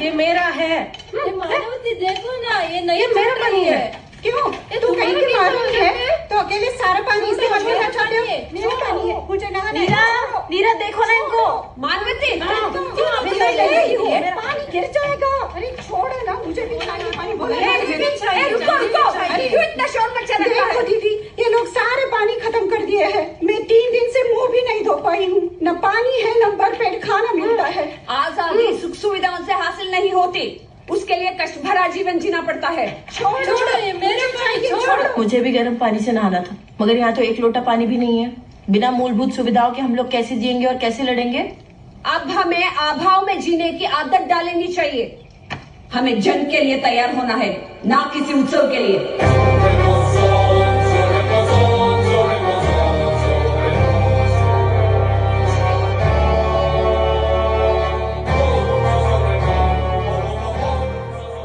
ये मेरा है। माधवती देखो ना, ये मेरा पानी है। क्यों? तू कहीं की मालूम है तो अकेले सारा पानी इस्तेमाल करना चाहते हो? मेरा पानी है, मुझे नहाना है। नीरा देखो ना इनको। मानवती पानी गिर जाएगा। अरे छोड़ो ना, मुझे भी पानी बोला। क्यों इतना शोर मचा रहा है? दीदी, ये लोग सारे पानी खत्म कर दिए हैं। मैं 3 दिन से मुंह भी नहीं धो पाई हूँ। न पानी है न भरपेट खाना मिलता है। आजादी सुख सुविधाओं से हासिल नहीं होती, उसके लिए कष्ट भरा जीवन जीना पड़ता है। छोड़ो, मेरे पानी छोड़ो। मुझे भी गर्म पानी से नहाना था, मगर यहाँ तो एक लोटा पानी भी नहीं है। बिना मूलभूत सुविधाओं के हम लोग कैसे जिएंगे और कैसे लड़ेंगे? अब हमें अभाव में जीने की आदत डालनी चाहिए। हमें जंग के लिए तैयार होना है, ना किसी उत्सव के लिए।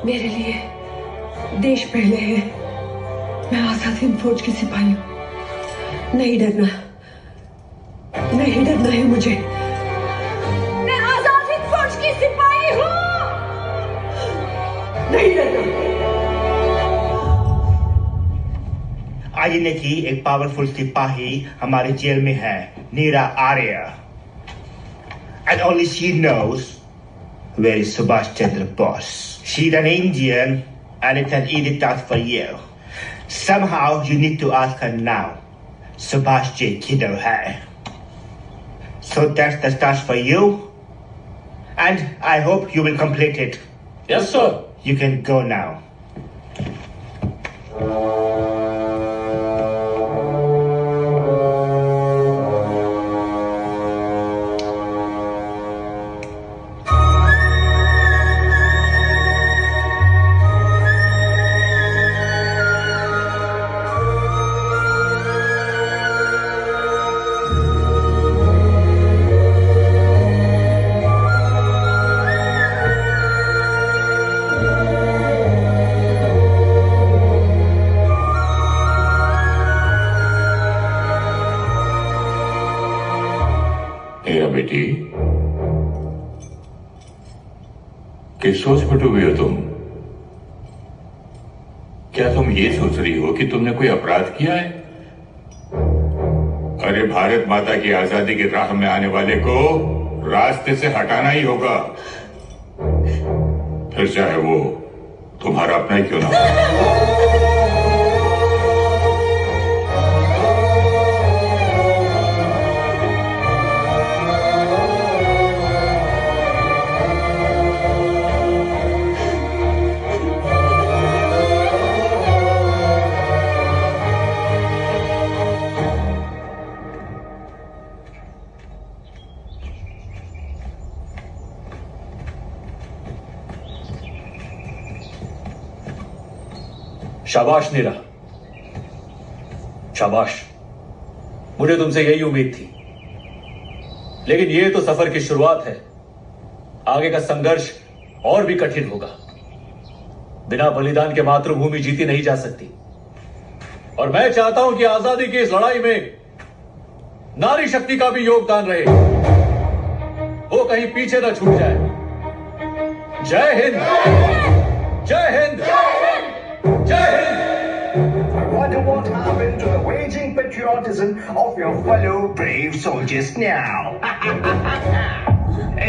मेरे लिए देश पहले है। मैं आजाद हिंद फौज की सिपाही हूँ। नहीं डरना, नहीं डरना है मुझे। मैं आजाद हिंद फौज की सिपाही हूँ, नहीं डरना। आईएनए की एक पावरफुल सिपाही हमारे जेल में है, नीरा Arya. And only she knows where is Subhash Chandra Bose. She's an Indian and it's an easy task for you. Somehow you need to ask her now. Subhash J. Kiddo hai. So that's the task for you. And I hope you will complete it. Yes, sir. You can go now. बेटी, किस सोच में डूबी हो तुम? क्या तुम ये सोच रही हो कि तुमने कोई अपराध किया है? अरे भारत माता की आजादी की राह में आने वाले को रास्ते से हटाना ही होगा, फिर चाहे वो तुम्हारा अपना ही क्यों ना हो। शाबाश नीरा, शाबाश। मुझे तुमसे यही उम्मीद थी, लेकिन ये तो सफर की शुरुआत है। आगे का संघर्ष और भी कठिन होगा। बिना बलिदान के मातृभूमि जीती नहीं जा सकती। और मैं चाहता हूं कि आजादी की इस लड़ाई में नारी शक्ति का भी योगदान रहे, वो कहीं पीछे न छूट जाए। जय हिंद, जय हिंद, जय Hind. I wonder what happened to the waging patriotism of your fellow brave soldiers now.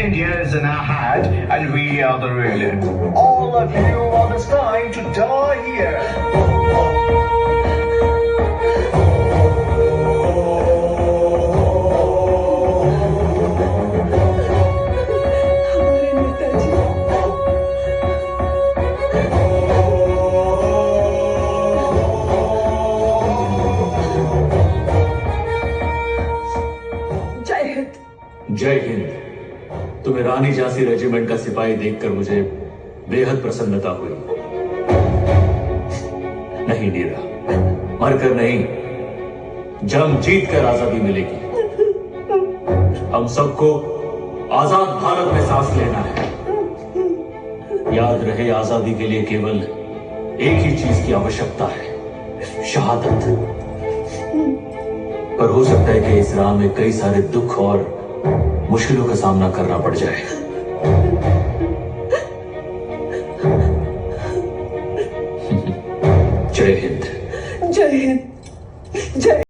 India's in our heart and we are the ruler. All of you are destined to die here. जय हिंद। तुम्हें रानी Jhansi regiment का सिपाही देखकर मुझे बेहद प्रसन्नता हुई। नहीं नीरा, मरकर नहीं, जंग जीतकर आजादी मिलेगी। हम सबको आजाद भारत में सांस लेना है। याद रहे, आजादी के लिए केवल एक ही चीज की आवश्यकता है, शहादत। पर हो सकता है कि इस राह में कई सारे दुख और मुश्किलों का सामना करना पड़ जाए। जय हिंद, जय हिंद, जय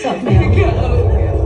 सब में आओ। क्या हो गया?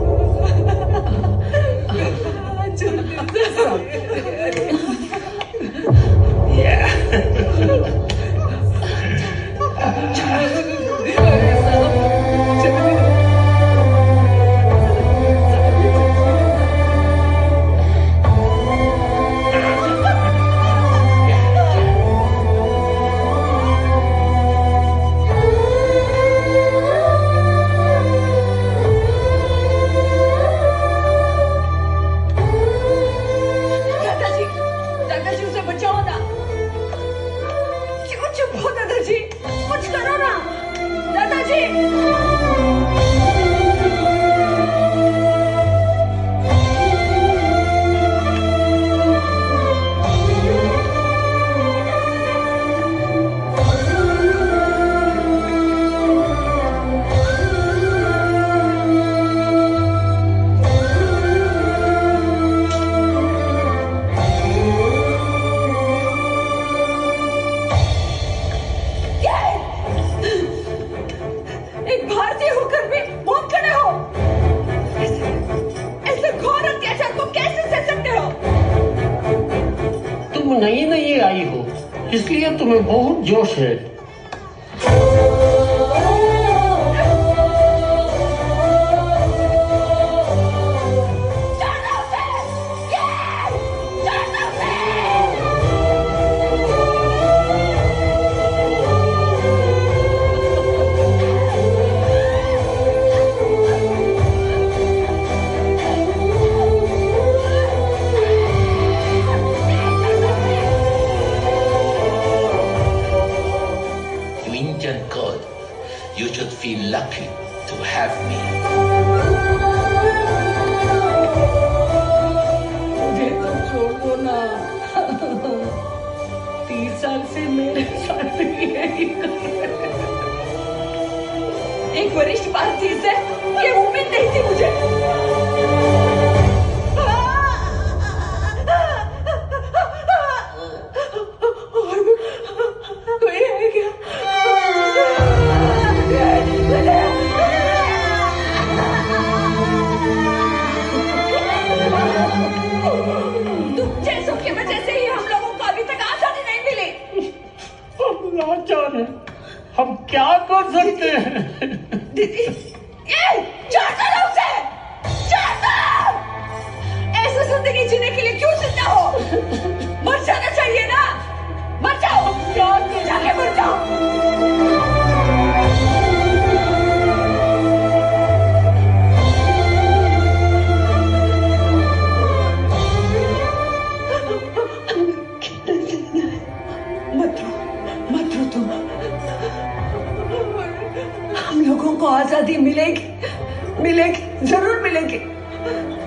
नई नई आई हो, इसलिए तुम्हें बहुत जोश है। to Indian God, you should feel lucky to have me. मुझे तो छोड़ दो ना। 30 साल से मेरे साथ यही कर रहे हैं। एक वरिष्ठ भारतीय से ये उम्मीद नहीं थी मुझे। और कोई है क्या? तुम जैसों की वजह से ही हम लोगों को अभी तक आजादी नहीं मिली। हम लाचार हैं, हम क्या कर सकते हैं? दीदी, ये छोड़ दो ना उसे, छोड़ दो। ऐसी जिंदगी जीने के लिए क्यों जिंदा हो? मर जाना चाहिए ना, मर जाओ, जाके मर जाओ। मत रो तुम। हम लोगों को आजादी मिलेगी, मिलेगी, जरूर मिलेगी।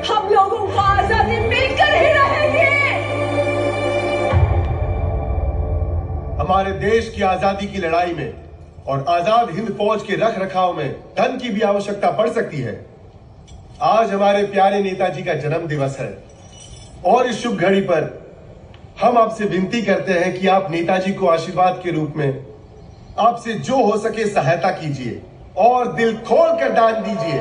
हम लोगों को आजादी मिलकर ही रहेगी। हमारे देश की आजादी की लड़ाई में और आजाद हिंद फौज के रख रखाव में धन की भी आवश्यकता पड़ सकती है। आज हमारे प्यारे नेताजी का जन्म दिवस है और इस शुभ घड़ी पर हम आपसे विनती करते हैं कि आप नेताजी को आशीर्वाद के रूप में आपसे जो हो सके सहायता कीजिए और दिल खोल कर दान दीजिए।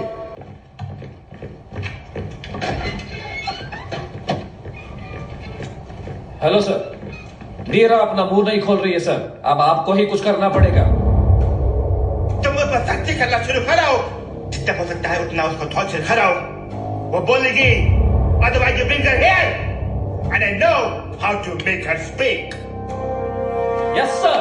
हेलो सर, नीरा अपना मुंह नहीं खोल रही है सर, अब आपको ही कुछ करना पड़ेगा। तुम उस पर सख्ती करना शुरू कराओ, जितना हो सकता है उतना उसको धौल से खराओ। वो बोलेगी, otherwise you bring her here, and I know how to make her speak. Yes sir.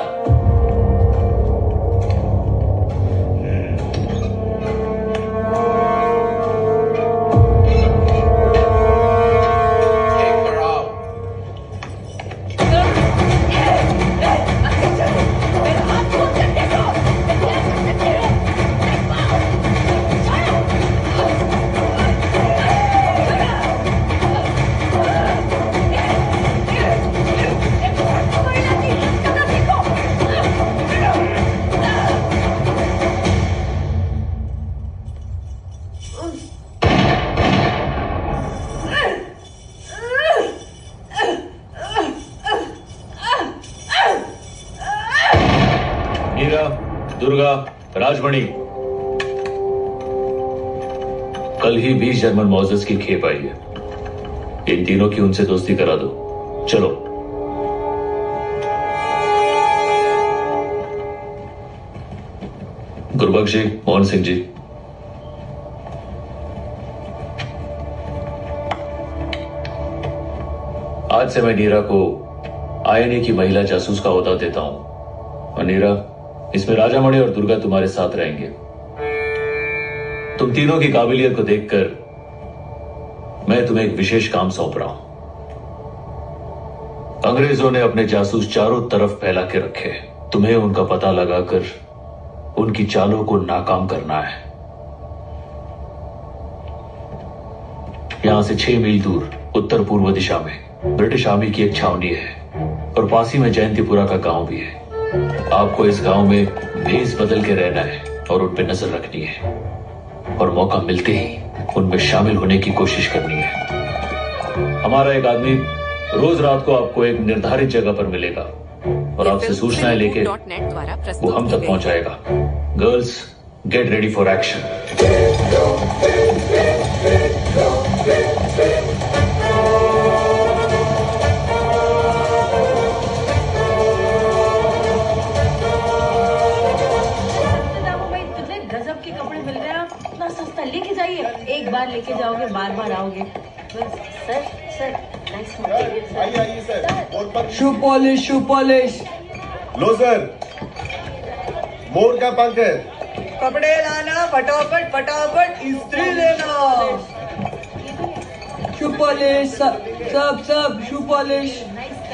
Durga, Rajmani, कल ही 20 जर्मन मॉजेस की खेप आई है। इन तीनों की उनसे दोस्ती करा दो। चलो। गुरबख्श जी, मोहन सिंह जी, आज से मैं नीरा को आईएनए की महिला जासूस का ओहदा देता हूं। और नीरा, इसमें राजामणि और दुर्गा तुम्हारे साथ रहेंगे। तुम तीनों की काबिलियत को देखकर मैं तुम्हें एक विशेष काम सौंप रहा हूं। अंग्रेजों ने अपने जासूस चारों तरफ फैला के रखे। तुम्हें उनका पता लगाकर उनकी चालों को नाकाम करना है। यहां से 6 मील दूर उत्तर पूर्व दिशा में ब्रिटिश आर्मी की एक छावनी है और पास ही में जयंतीपुरा का गांव भी है। आपको इस गांव में भेस बदल के रहना है और उन पे नजर रखनी है और मौका मिलते ही उनमें शामिल होने की कोशिश करनी है। हमारा एक आदमी रोज रात को आपको एक निर्धारित जगह पर मिलेगा और आपसे सूचनाएं लेके वो हम तक पहुंचाएगा। Girls, get ready for action. लेके जाइए, एक बार लेके जाओगे बार बार आओगे। सर सर आइए sir. Shoe polish, shoe polish. लो सर, मोर का पंख है। कपड़े लाना, फटाफट फटाफट इस्त्री लेना। शू पॉलिश, सब शू polish,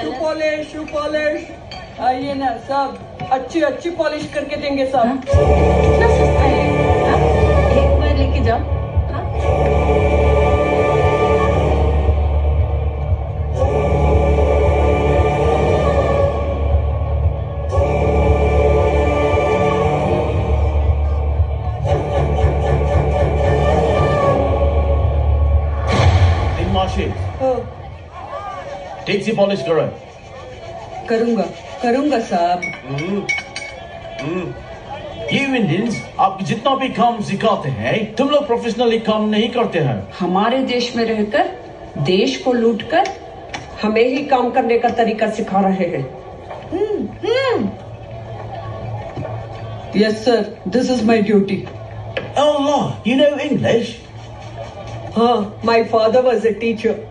shoe polish, shoe polish. आइए ना सब। अच्छी अच्छी पॉलिश करके देंगे साहब। कितना सस्ता है, हाँ? एक बार लेके जाओ। ठीक सी पॉलिश करो। करूंगा करूंगा साहब। ये इंडियंस आप जितना भी काम सिखाते हैं, तुम लोग प्रोफेशनली काम नहीं करते हैं। हमारे देश में रहकर देश को लूटकर हमें ही काम करने का तरीका सिखा रहे हैं। Yes sir, this is my duty. You know English? हाँ, my father was a teacher.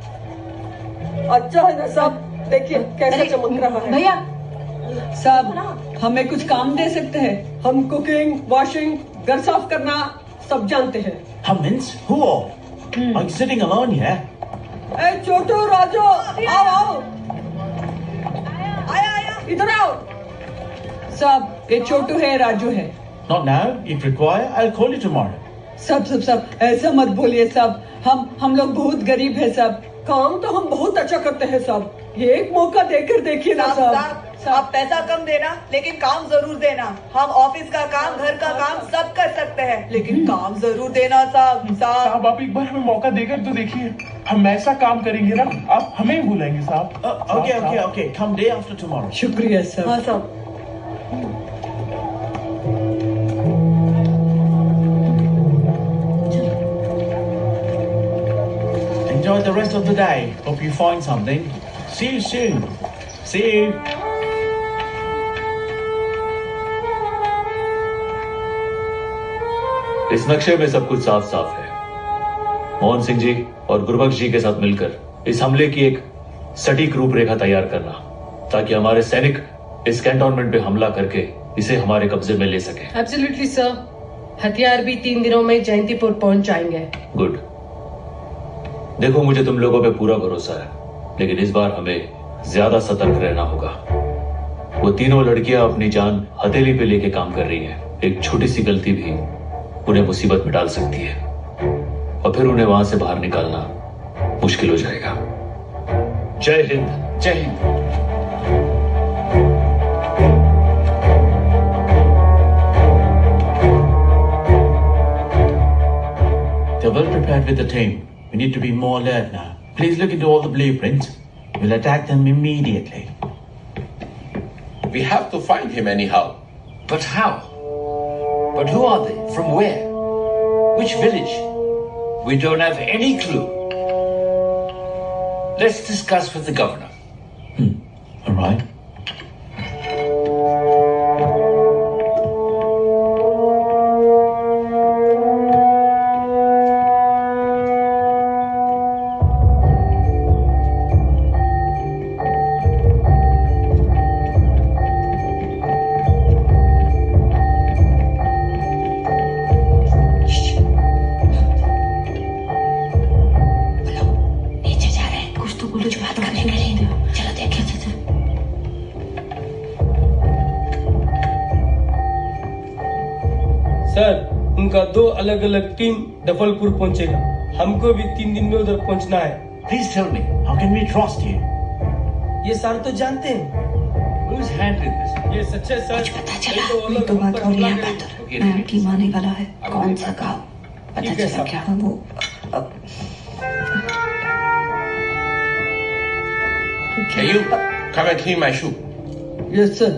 अच्छा है ना साहब, देखिए कैसे चमक रहा है। भैया साहब, हमें कुछ काम दे सकते हैं? हम कुकिंग, वॉशिंग, घर साफ करना सब जानते हैं। Who are? Are you sitting alone here? ए छोटू, राजू, आओ आओ। आया इधर आओ। साहब, ये छोटू है, राजू है। Not now. If required, I'll call you tomorrow. सब ऐसा मत बोलिए साहब। हम लोग बहुत गरीब है साहब। काम तो हम बहुत अच्छा करते हैं साहब। ये एक मौका देकर देखिए ना साहब। आप पैसा कम देना, लेकिन काम जरूर देना। हम ऑफिस का काम, घर का काम सब कर सकते हैं, लेकिन काम जरूर देना साहब। साहब, आप एक बार हमें मौका देकर तो देखिए। हम ऐसा काम करेंगे ना, आप हमें ही बुलाएंगे साहब। Okay. Come day after tomorrow. शुक्रिया साहब। हाँ साहब। Enjoy the rest of the day. Hope you find something. See you soon. See you. इस नक्शे में सब कुछ साफ साफ है। मोहन सिंह जी और गुरबख्श जी के साथ मिलकर इस हमले की एक सटीक रूपरेखा तैयार करना, ताकि हमारे सैनिक इस कैंटोनमेंट पे हमला करके इसे हमारे कब्जे में ले सके। Absolutely sir. हथियार भी 3 दिनों में जयंतीपुर पहुंच जाएंगे। गुड। देखो, मुझे तुम लोगों पे पूरा भरोसा है, लेकिन इस बार हमें ज्यादा सतर्क रहना होगा। वो तीनों लड़कियां अपनी जान हथेली पे लेके काम कर रही हैं। एक छोटी सी गलती भी उन्हें मुसीबत में डाल सकती है, और फिर उन्हें वहां से बाहर निकालना मुश्किल हो जाएगा। जय हिंद। जय Hind. They're well prepared with the team. We need to be more alert now. Please look into all the blueprints. We'll attack them immediately. We have to find him anyhow. But how? But who are they? From where? Which village? We don't have any clue. Let's discuss with the governor. All right. Sir, उनका 2 अलग अलग team डफलपुर पहुंचेगा। हमको भी 3 दिन में उधर पहुंचना है। Please tell me, how can we trust you? ये सर तो जानते हैं। Who's handling this? ये सच्चे सर। कुछ पता चला? तो बात हो रही है बेहतर। मैम की माने वाला है। कौन सा गाँव? पता चला क्या? वो Hey, you come and clean my shoe. Yes sir.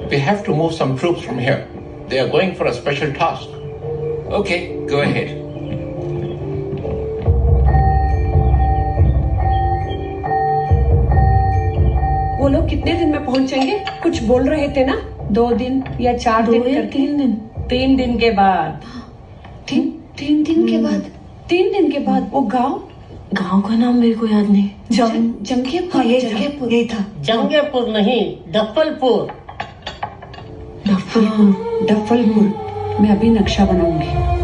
We have to move some troops from here. They are going for a special task. Okay, go ahead. कितने दिन में पहुंचेंगे? कुछ बोल रहे थे ना, 2 दिन या 4 दिन करके। 3 दिन, 3 दिन के बाद। 3 दिन के बाद? 3 दिन के बाद वो गांव का नाम मेरे को याद नहीं। जंगीपुर। हाँ, यही था। जंगीपुर नहीं, डफलपुर। डफलपुर। मैं अभी नक्शा बनाऊंगी।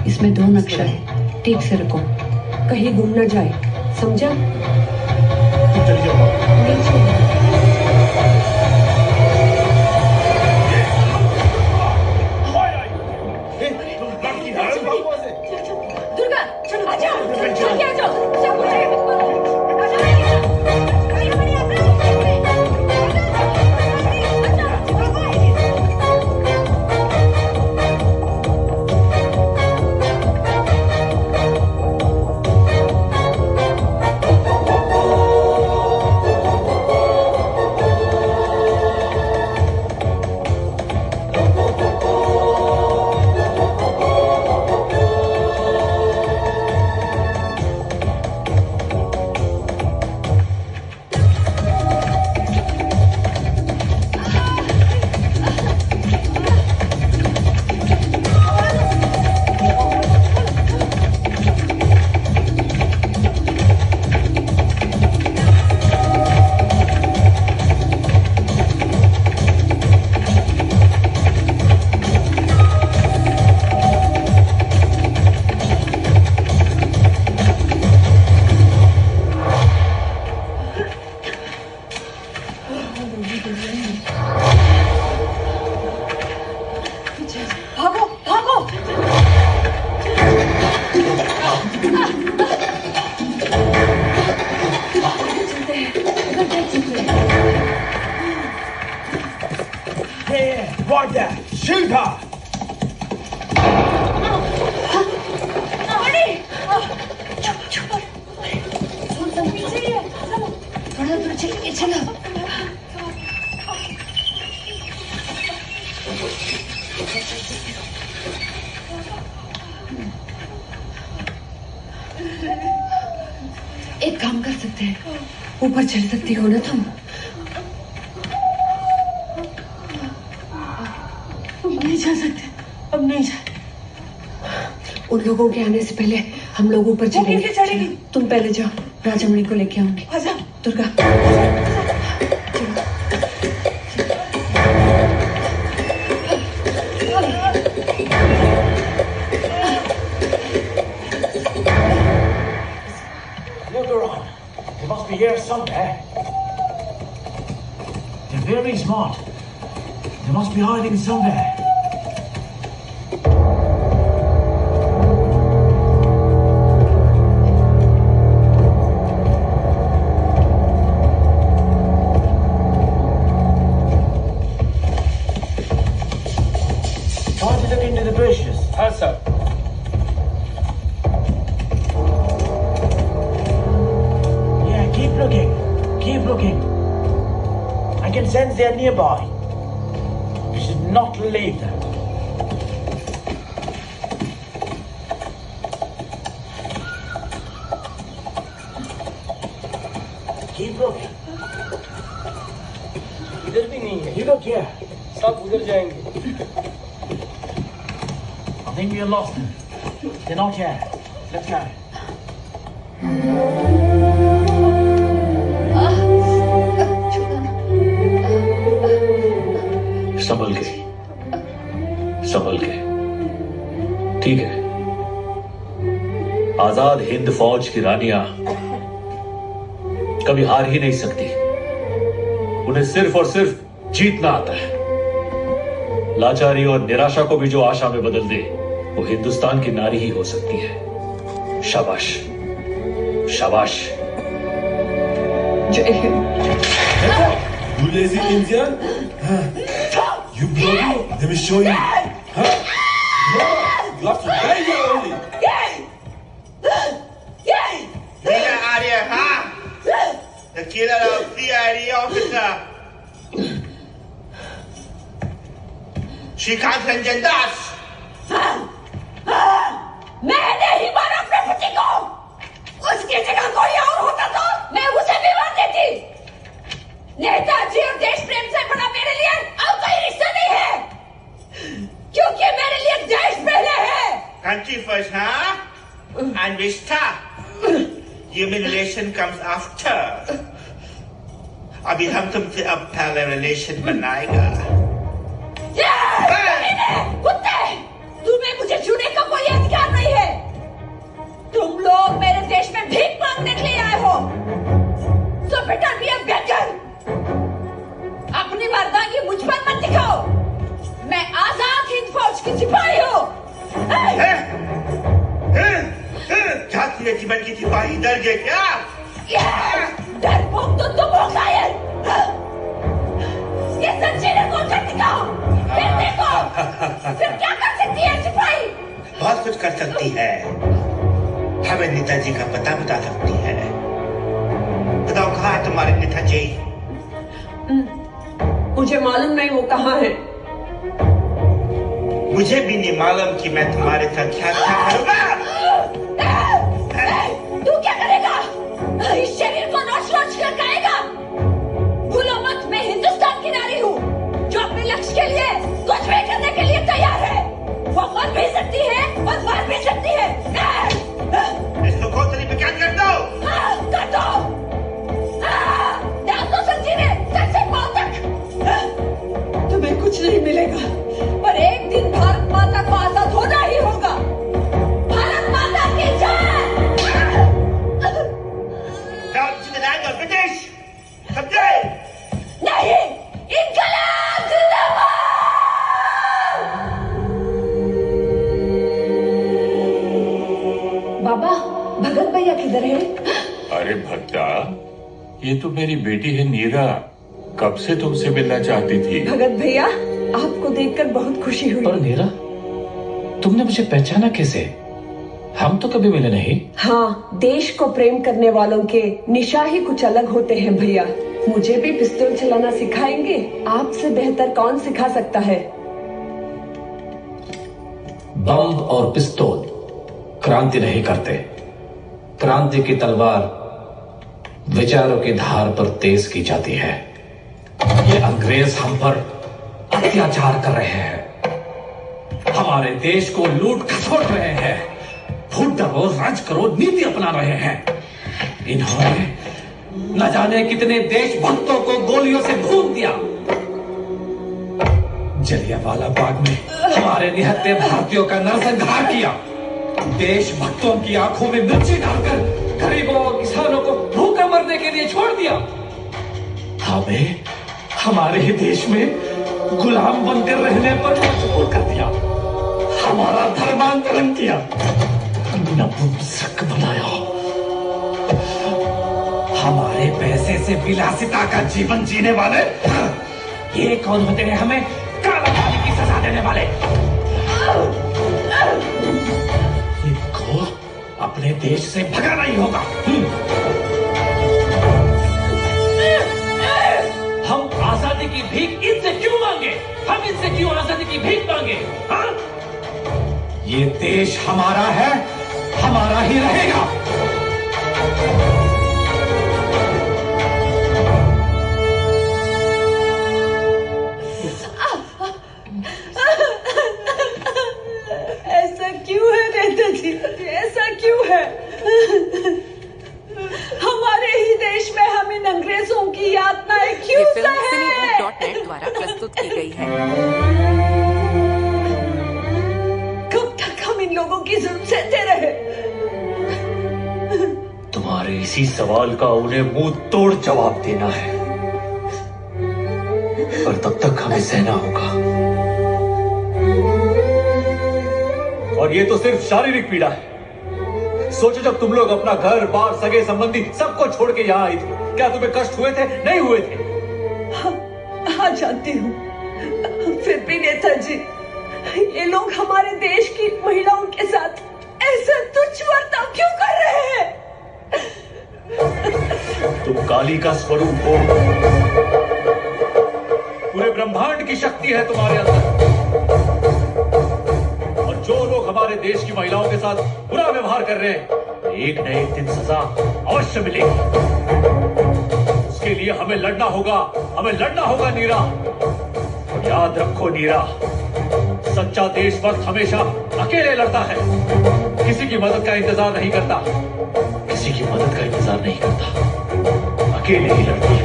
इसमें 2 नक्शा है, ठीक से रखो, कहीं गुम न जाए, समझा? दुर्गा, चलो आ जाओ, जल्दी आ जाओ, सब हो जाएगा। Right there! Shoot her! थोड़ा दूर चलिए, चलो। एक काम कर सकते हैं, ऊपर चढ़ सकती हो ना तुम? नहीं जा सकते, अब नहीं जा। उन लोगों के आने से पहले हम लोग ऊपर चलेंगे। कैसे चढ़ेंगे? तुम पहले जाओ, राजमणि को लेके आऊंगी। आजा Durga. They must be here somewhere. They're very smart. They must be hiding somewhere. Try to look into the bushes. हाँ sir. Keep looking. Keep looking. I can sense they're nearby. We should not leave them. Keep looking. इधर भी नहीं है। You look here. सब उधर जाएंगे। I think we have lost them. They're not here. Let's go. Azad Hind फौज की रानियां कभी हार ही नहीं सकती। उन्हें सिर्फ और सिर्फ जीतना आता है। लाचारी और निराशा को भी जो आशा में बदल दे वो हिंदुस्तान की नारी ही हो सकती है। शाबाश, शाबाश। जय Hind. You lazy Indian? Huh? You bloody? Let me show you. Huh? No, you have to die here only. Nina Arya, huh? The killer of CID officer. Shrikant Ranjan Das. मैंने ही मारा अपने पति को। उसकी जगह कोई और होता तो मैं उसे भी मार देती। नेताजी और देश प्रेम से बड़ा मेरे लिए अब कोई रिश्ता नहीं है, क्योंकि मेरे लिए देश पहले है। Country first, huh? And Vishta. Human relation comes after. अभी हम तुमसे अब पहले रिलेशन बनाएगा। कुत्ते, तुम्हें मुझे छूने का कोई अधिकार नहीं है। तुम लोग मेरे देश में भीख मांगने के लिए आए हो। So better be a beggar. अपनी मर्दांगी मुझ पर मत दिखाओ। मैं आजाद हिंद फौज की सिपाही हूँ। क्या तेरे जीवन की सिपाही डर गए क्या? डरपोक तो तुम हो शायद। ये जंजीरें खोल कर दिखाओ। फिर देखो, फिर क्या कर सकती है सिपाही? बहुत कुछ कर सकती है। हमें नेताजी का पता बता सकती है। बताओ कहाँ है तुम्हारे नेताजी? मुझे मालूम नहीं वो कहाँ है। मुझे भी नहीं मालूम कि मैं तुम्हारे साथ क्या करूँगा। तू क्या करेगा? इस शरीर को नोच-नोच कर खाएगा। भूलो मत, मैं हिंदुस्तान की नारी हूँ जो अपने लक्ष्य के लिए कुछ भी करने के लिए तैयार है। वो मर भी सकती है और मर भी सकती है। इसको खोतरी पे क्या कर दो? कर दो। डाल दो जंजीरें सर से पांव तक। तुम्हें कुछ नहीं मिलेगा, पर एक दिन भारत माता को आजाद होना ही होगा। भारत माता की जय। ब्रिटिश समझे? नहीं, इनकलाब जिंदाबाद। बाबा, भगत भैया किधर है? अरे भक्ता, ये तो मेरी बेटी है नीरा। कब से तुमसे मिलना चाहती थी। भगत भैया, आपको देखकर बहुत खुशी हुई। और नीरा, तुमने मुझे पहचाना कैसे? हम तो कभी मिले नहीं। हाँ, देश को प्रेम करने वालों के निशा ही कुछ अलग होते हैं भैया। मुझे भी पिस्तौल चलाना सिखाएंगे? आपसे बेहतर कौन सिखा सकता है? बम और पिस्तौल क्रांति नहीं करते। क्रांति की तलवार विचारों की धार पर तेज की जाती है। ये अंग्रेज हम पर अत्याचार कर रहे हैं। हमारे देश को लूट खसोट रहे हैं। फूट डरो, राज करो नीति अपना रहे हैं। इन्होंने न जाने कितने देशभक्तों को गोलियों से भून दिया। जलियांवाला बाग में हमारे निहत्थे भारतीयों का नरसंहार किया। देशभक्तों की आंखों में मिर्ची डालकर गरीबों और किसानों को भूखे मरने के लिए छोड़ दिया। हमें हमारे ही देश में गुलाम बनकर रहने पर मजबूर कर दिया। हमारा धर्मांतरण किया, नपुंसक बनाया। हमारे पैसे से विलासिता का जीवन जीने वाले ये कौन होते हैं हमें काला पानी की सजा देने वाले? इनको अपने देश से भगाना ही होगा। हम आजादी की भीख इनसे क्यों मांगे? हम इनसे क्यों आजादी की भीख मांगे? हाँ? ये देश हमारा है, हमारा ही रहेगा। ऐसा क्यों है नेताजी? ऐसा क्यों है? हमारे ही देश में हम इन अंग्रेजों की यातनाएं क्यों cinewood.net द्वारा प्रस्तुत की गई है। कब तक हम इन लोगों की जुल्म सहते रहे? इसी सवाल का उन्हें मुंह तोड़ जवाब देना है, पर तब तक हमें सहना होगा। और ये तो सिर्फ शारीरिक पीड़ा है। सोचो, जब तुम लोग अपना घर बार सगे संबंधी सबको छोड़ के यहाँ आई थी, क्या तुम्हें कष्ट हुए थे? नहीं हुए थे? हाँ जानती हूँ, फिर भी नेताजी, ये लोग हमारे देश की महिलाओं के साथ ऐसा तुच्छ बर्ताव क्यों कर रहे हैं? तुम काली का स्वरूप हो, पूरे ब्रह्मांड की शक्ति है तुम्हारे अंदर, और जो लोग हमारे देश की महिलाओं के साथ बुरा व्यवहार कर रहे हैं, एक न एक दिन सजा अवश्य मिलेगी। उसके लिए हमें लड़ना होगा नीरा। और याद रखो नीरा, सच्चा देशभक्त हमेशा अकेले लड़ता है, किसी की मदद का इंतजार नहीं करता, अकेले ही लड़ता है।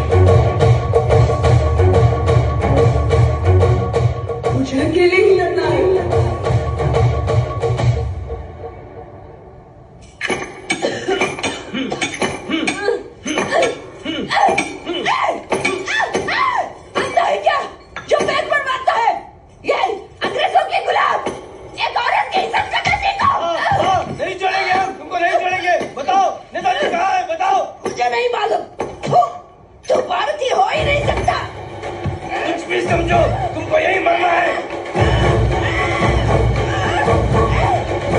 मुझे अकेले ही लड़ना है। आता है क्या जो पेट पर मारता है? ये अंग्रेजों के गुलाम, एक औरत की इज्जत करना सीखो। नहीं छोड़ेंगे हम, तुमको नहीं छोड़ेंगे। बताओ नेताजी कहाँ है, बताओ। मुझे नहीं मालूम, तू भारतीय हो ही नहीं सकता। कुछ भी समझो, तुमको यही मरना है।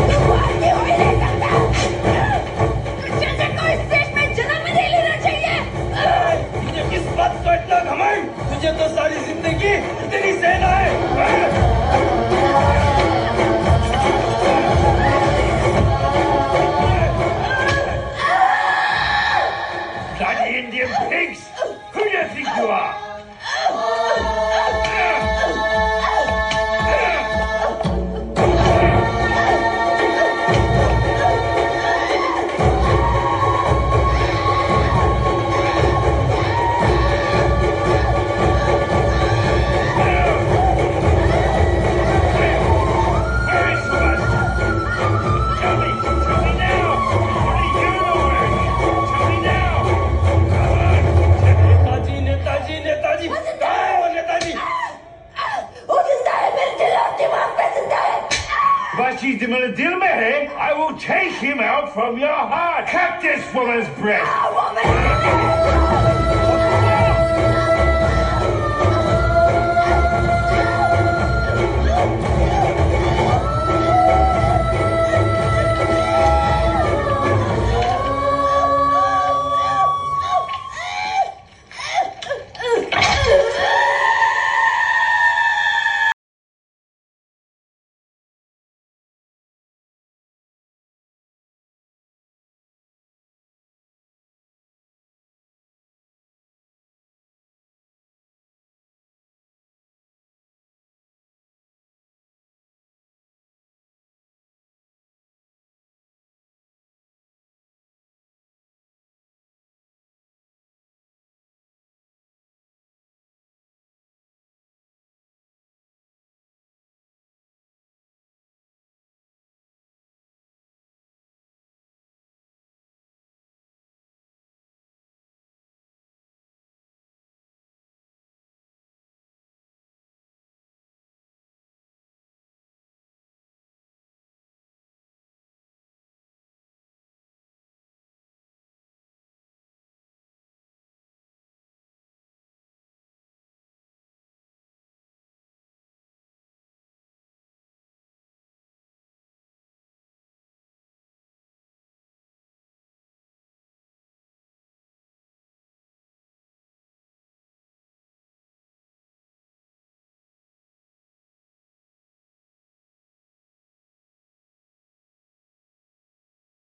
तू भारतीय हो ही नहीं सकता। तुझे को इस देश में जन्म नहीं लेना चाहिए। तुझे किस बात का इतना घमंड? तुझे तो सारी जिंदगी तेरी सेना है। Bloody Indian pigs! Who do you think you are? मेरे दिल में है, I will take him out from your heart. Cut this woman's breast.